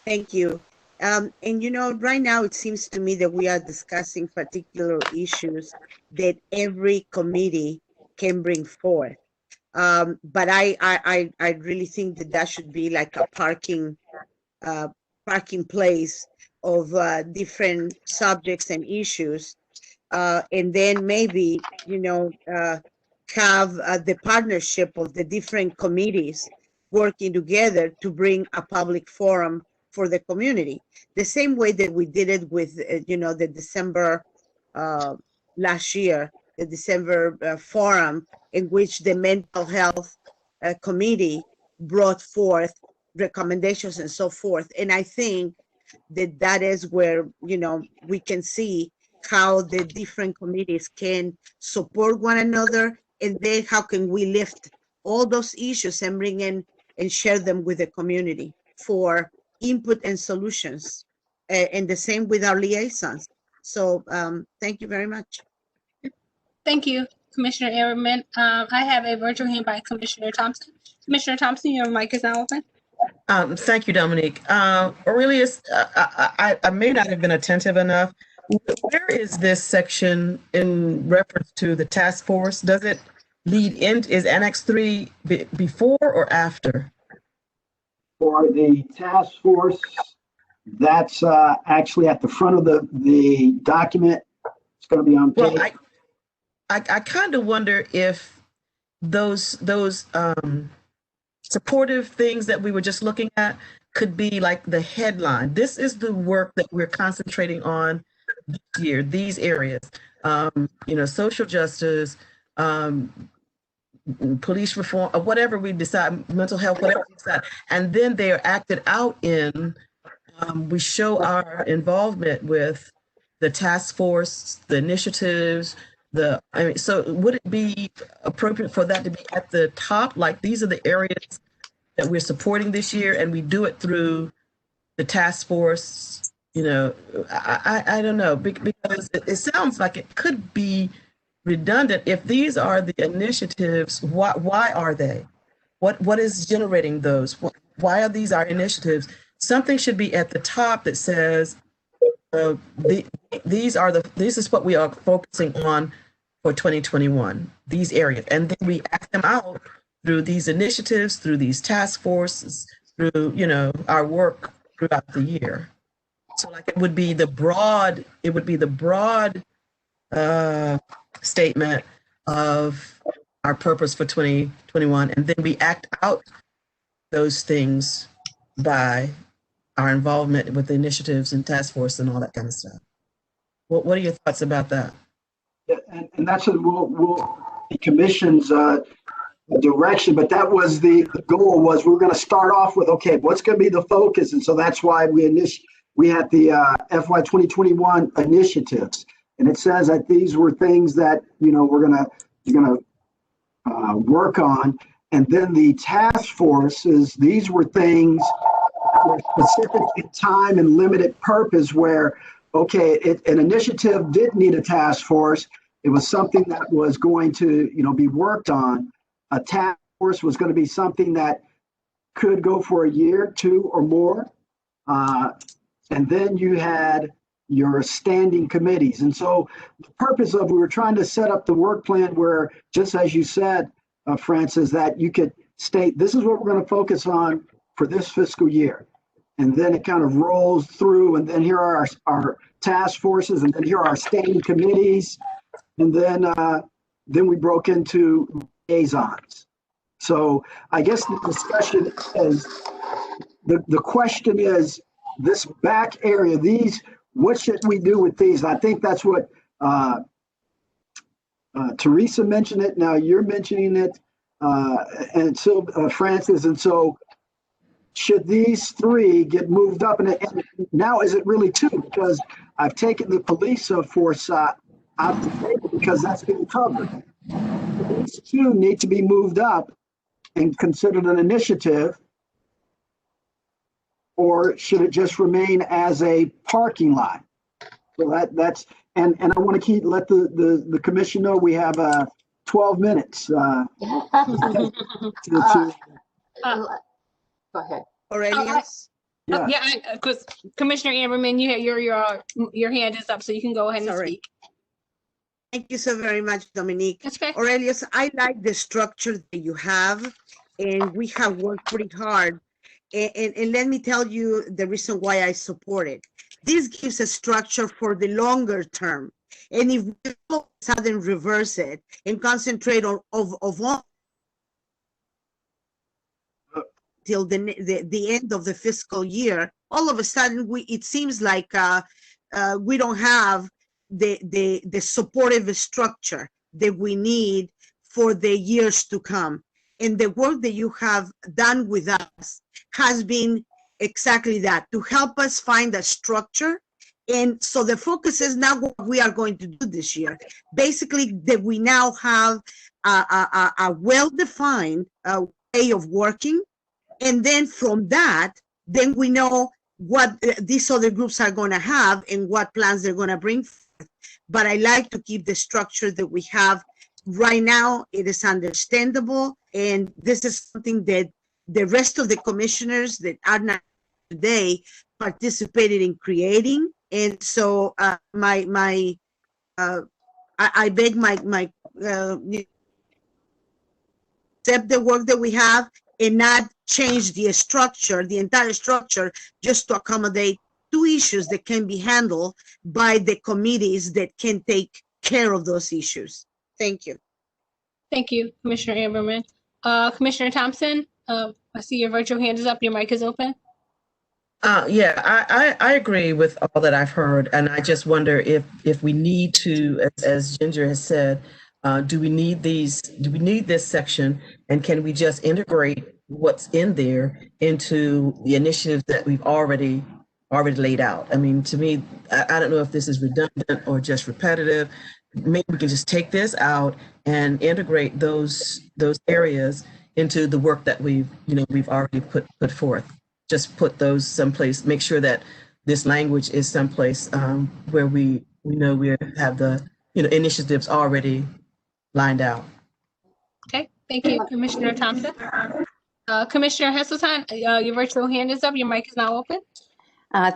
Thank you. And you know, right now it seems to me that we are discussing particular issues that every committee can bring forth. But I really think that should be like a parking place of different subjects and issues, and then maybe, you know, have the partnership of the different committees working together to bring a public forum for the community. The same way that we did it with, you know, the December last year, the December forum in which the mental health committee brought forth recommendations and so forth. And I think that is where, you know, we can see how the different committees can support one another, and then how can we lift all those issues and bring in and share them with the community for input and solutions, and the same with our liaisons. So thank you very much. Thank you, Commissioner Ammerman. I have a virtual hand by Commissioner Thompson. Commissioner Thompson, your mic is now open. Thank you, Dominique. Aurelius, I may not have been attentive enough. Where is this section in reference to the task force? Does it lead in? Is Annex 3 before or after? For the task force, that's actually at the front of the document. It's going to be on page. Well, I kind of wonder if those supportive things that we were just looking at could be like the headline. This is the work that we're concentrating on this year, these areas, you know, social justice, police reform, or whatever we decide, mental health, whatever we decide. And then they are acted out in, we show our involvement with the task force, the initiatives, so would it be appropriate for that to be at the top? Like, these are the areas that we're supporting this year, and we do it through the task force, You know, I don't know, because it sounds like it could be redundant. If these are the initiatives, why are they? What is generating those? Why are these our initiatives? Something should be at the top that says, this is what we are focusing on for 2021, these areas. And then we act them out through these initiatives, through these task forces, through, you know, our work throughout the year. So like it would be the broad statement of our purpose for 2021, and then we act out those things by our involvement with the initiatives and task force and all that kind of stuff. What are your thoughts about that? Yeah, and that's what the commission's direction, but that was the goal was we're going to start off with, okay, what's going to be the focus? And so that's why we had the FY 2021 initiatives. And it says that these were things that, you know, you're going to work on. And then the task forces, these were things that were specific in time and limited purpose where, okay, an initiative did need a task force. It was something that was going to, you know, be worked on. A task force was going to be something that could go for a year, 2 or more. And then you had your standing committees. And so the purpose of, we were trying to set up the work plan where, just as you said, Francis, that you could state, this is what we're going to focus on for this fiscal year. And then it kind of rolls through, and then here are our task forces, and then here are our standing committees. And then we broke into liaisons. So I guess the discussion is, the question is, this back area, these, what should we do with these? And I think that's what Teresa mentioned it. Now you're mentioning it, and so Francis. And so should these 3 get moved up? And now is it really 2? Because I've taken the police force out of the table because that's being covered. These 2 need to be moved up and considered an initiative. Or should it just remain as a parking lot? So that's and I want to let the commission know we have 12 minutes. Go ahead. Aurelius? Yeah, because Commissioner Amberman, your hand is up, so you can go ahead and speak. Thank you so very much, Dominique. That's okay. Aurelius, I like the structure that you have, and we have worked pretty hard. And let me tell you the reason why I support it. This gives a structure for the longer term. And if we all of a sudden reverse it and concentrate on one till the end of the fiscal year, all of a sudden it seems like we don't have the supportive structure that we need for the years to come. And the work that you have done with us has been exactly that, to help us find a structure. And so the focus is now what we are going to do this year. Basically, that we now have a well-defined way of working. And then from that, then we know what these other groups are going to have and what plans they're going to bring forth. But I like to keep the structure that we have right now. It is understandable. And this is something that the rest of the commissioners that are not today participated in creating. And so I beg my accept the work that we have and not change the structure, the entire structure, just to accommodate 2 issues that can be handled by the committees that can take care of those issues. Thank you. Thank you, Commissioner Amberman. Commissioner Thompson, I see your virtual hand is up. Your mic is open. Yeah, I agree with all that I've heard, and I just wonder if we need to, as Ginger has said, do we need these? Do we need this section, and can we just integrate what's in there into the initiatives that we've already laid out? I mean, to me, I don't know if this is redundant or just repetitive. Maybe we can just take this out and integrate those areas into the work that we've already put forth. Just put those someplace, make sure that this language is someplace where we know we have the initiatives already lined out. Okay, thank you, Commissioner Thompson. Commissioner Heseltine, your virtual hand is up. Your mic is now open.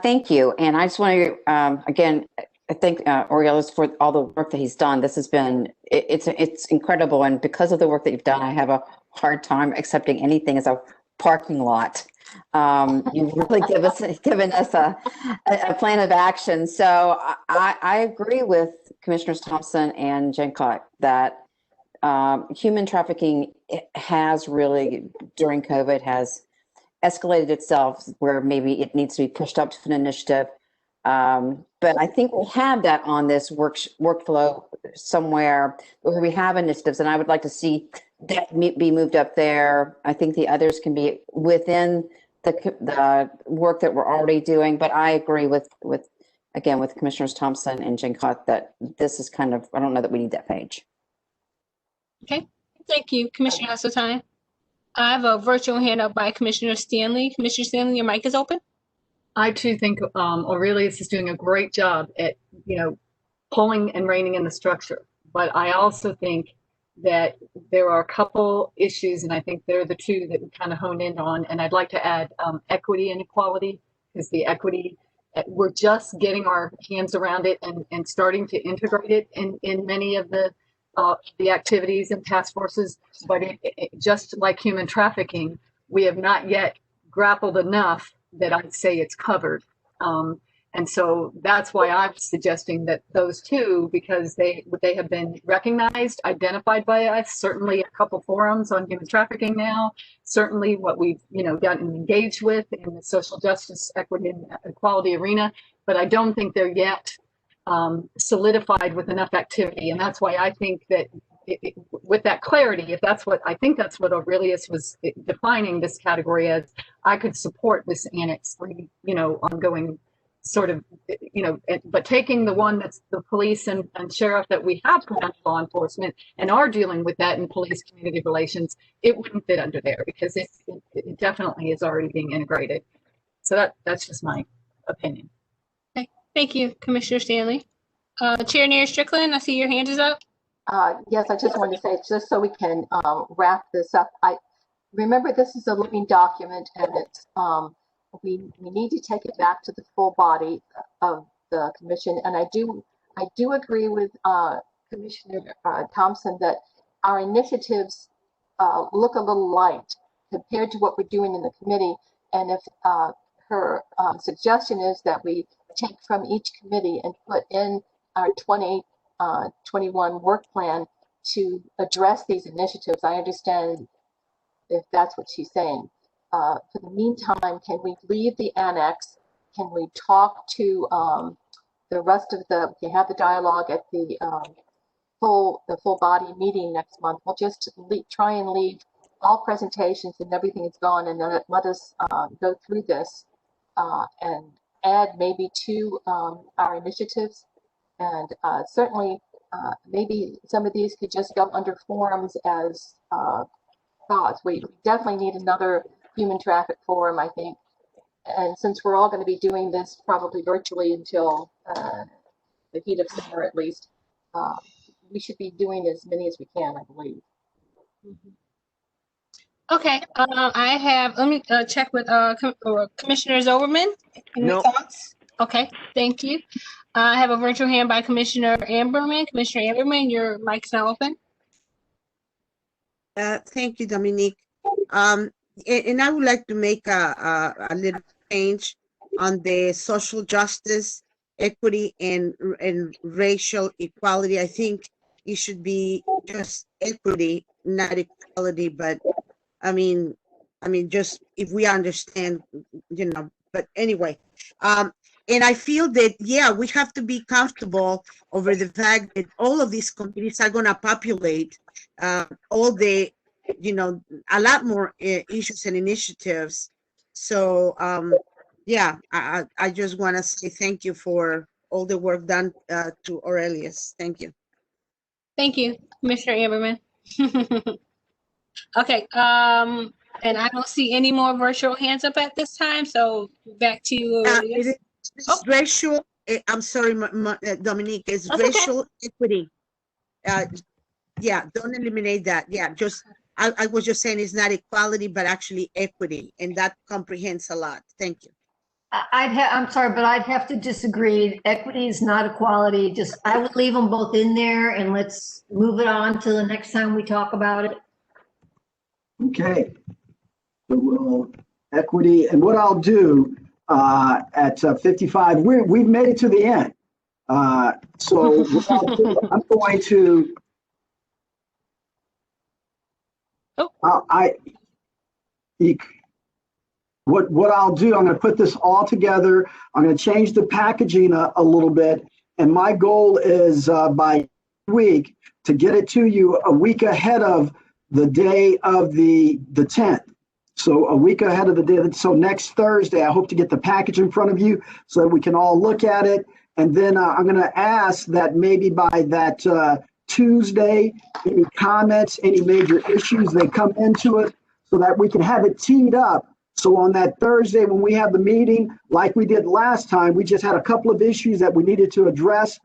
Thank you. And I just want to, again, I thank Aurelius for all the work that he's done. This has been, it's incredible. And because of the work that you've done, I have a hard time accepting anything as a parking lot. You've really given us a plan of action. So I agree with Commissioners Thompson and Jenkott that human trafficking has really, during COVID, has escalated itself where maybe it needs to be pushed up to an initiative. But I think we have that on this workflow somewhere where we have initiatives, and I would like to see that be moved up there. I think the others can be within the work that we're already doing, but I agree with Commissioners Thompson and Jenkott that this is kind of, I don't know that we need that page. Okay, thank you, Commissioner Heseltine. I have a virtual hand up by Commissioner Stanley. Commissioner Stanley, your mic is open. I too think Aurelius is doing a great job at, pulling and reining in the structure. But I also think that there are a couple issues, and I think they're the two that we kind of hone in on. And I'd like to add equity and equality, because the equity, we're just getting our hands around it and starting to integrate it in many of the activities and task forces. But it, just like human trafficking, we have not yet grappled enough that I'd say it's covered. And so that's why I'm suggesting that those two, because they have been recognized, identified by us, certainly a couple forums on human trafficking now, certainly what we've gotten engaged with in the social justice, equity, and equality arena, but I don't think they're yet solidified with enough activity. And that's why I think that with that clarity, if that's what, I think that's what Aurelius was defining this category as, I could support this Annex 3, ongoing sort of, but taking the one that's the police and sheriff that we have from law enforcement and are dealing with that in police community relations, it wouldn't fit under there because it definitely is already being integrated. So that's just my opinion. Okay, thank you, Commissioner Stanley. Chair Nair Strickland, I see your hand is up. Yes, I just wanted to say, just so we can wrap this up, I remember this is a living document, and it's we need to take it back to the full body of the commission. And I do agree with Commissioner Thompson that our initiatives look a little light compared to what we're doing in the committee. And if her suggestion is that we take from each committee and put in our 2021 work plan to address these initiatives, I understand if that's what she's saying. For the meantime, can we leave the annex? Can we talk to the rest of we can have the dialogue at the full body meeting next month. We'll just try and leave all presentations and everything is gone, and then let us go through this and add maybe to our initiatives. And certainly maybe some of these could just go under forums as thoughts. We definitely need another human traffic forum, I think. And since we're all going to be doing this probably virtually until the heat of summer at least, we should be doing as many as we can, I believe. Okay, let me check with Commissioner Overman. Any No. thoughts? Okay, thank you. I have a virtual hand by Commissioner Amberman. Commissioner Amberman, your mic's now open. Thank you, Dominique. And I would like to make a little change on the social justice, equity, and racial equality. I think it should be just equity, not equality. But I mean, just if we understand, But anyway, and I feel that we have to be comfortable over the fact that all of these committees are going to populate all the. A lot more issues and initiatives. So, I just want to say thank you for all the work done to Aurelius. Thank you. Thank you, Commissioner Amberman. Okay, and I don't see any more virtual hands up at this time. So back to you, Aurelius. It's racial, I'm sorry, Dominique, it's That's okay. racial equity. Yeah, don't eliminate that. Yeah, just, I was just saying it's not equality, but actually equity, and that comprehends a lot. Thank you. I'm sorry, but I'd have to disagree. Equity is not equality. Just, I would leave them both in there and let's move it on to the next time we talk about it. Okay. So we'll equity, and what I'll do at 55, we've made it to the end. So what I'll do, I'm going to. What I'll do, I'm going to put this all together. I'm going to change the packaging a little bit, and my goal is by week to get it to you a week ahead of the day of the 10th. So a week ahead of the day. So next Thursday, I hope to get the package in front of you so that we can all look at it. And then I'm going to ask that maybe by that Tuesday, any comments, any major issues, they come into it so that we can have it teed up. So on that Thursday, when we have the meeting, like we did last time, we just had a couple of issues that we needed to address,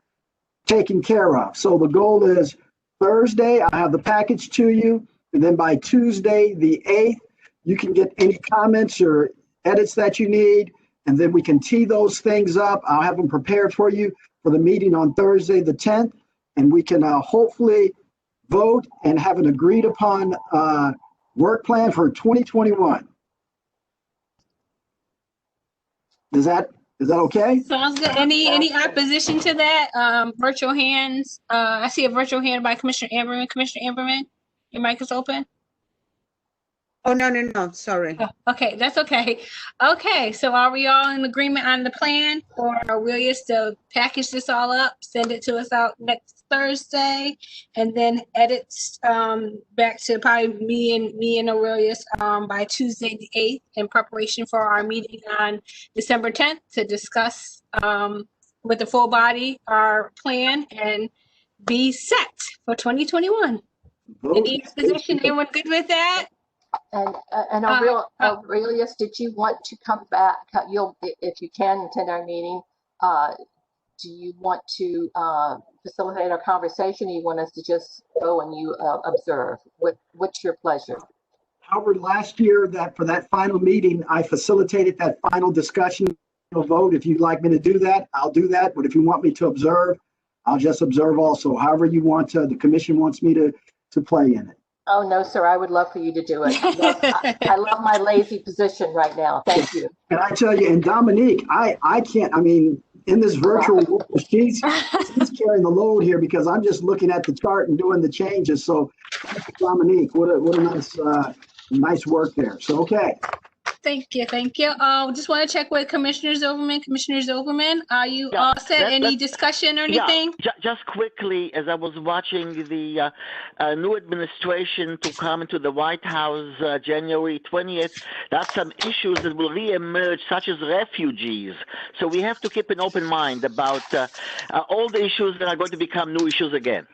taken care of. So the goal is Thursday, I have the package to you. And then by Tuesday, the 8th, you can get any comments or edits that you need. And then we can tee those things up. I'll have them prepared for you for the meeting on Thursday, the 10th. And we can hopefully vote and have an agreed upon work plan for 2021. Is that okay? Sounds good. Any opposition to that? Virtual hands. I see a virtual hand by Commissioner Amberman. Commissioner Amberman, your mic is open. Oh, no, sorry. Oh, okay, that's okay. Okay, so are we all in agreement on the plan, or are we just to package this all up, send it to us out next Thursday, and then edits back to probably me and Aurelius by Tuesday the 8th in preparation for our meeting on December 10th to discuss with the full body our plan and be set for 2021. Any opposition? Anyone good with that? And Aurelius, did you want to come back? If you can attend our meeting, do you want to facilitate our conversation? Or you want us to just go and you observe? What's your pleasure? However, last year for that final meeting, I facilitated that final discussion vote. If you'd like me to do that, I'll do that. But if you want me to observe, I'll just observe also. However you want to, the commission wants me to play in it. Oh, no, sir. I would love for you to do it. I love my lazy position right now. Thank you. And I tell you, and Dominique, I can't, I mean, in this virtual world, she's carrying the load here because I'm just looking at the chart and doing the changes. So Dominique, what a nice work there. So, okay. Thank you. Just want to check with Commissioner Zilberman. Commissioner Zilberman, are you all set? Any discussion or anything? Yeah, just quickly, as I was watching the new administration to come into the White House January 20th, that's some issues that will reemerge, such as refugees. So we have to keep an open mind about all the issues that are going to become new issues again.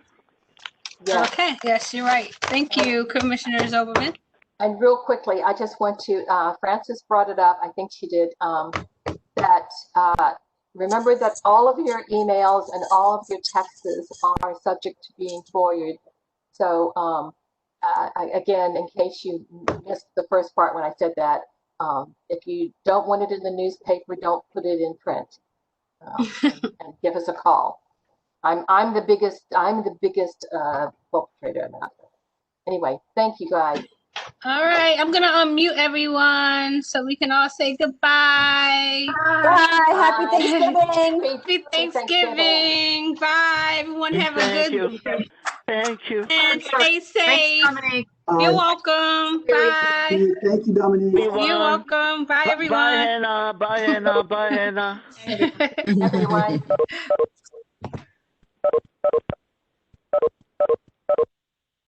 Yeah. Okay. Yes, you're right. Thank you, Commissioner Zilberman. And real quickly, I just want to, Frances brought it up, I think she did, that remember that all of your emails and all of your texts are subject to being FOIA'd. So again, in case you missed the first part when I said that, if you don't want it in the newspaper, don't put it in print, and give us a call. I'm the biggest perpetrator of that. Anyway, thank you guys. All right, I'm gonna unmute everyone so we can all say goodbye. Bye. Happy Thanksgiving. Happy Thanksgiving. Bye. Everyone have a good day. Thank you. And stay safe. Thanks, You're welcome. Bye. Thank you, Dominique. You're welcome. Bye, everyone. Bye, Hannah. Bye, Hannah. Bye, Hannah. Everyone.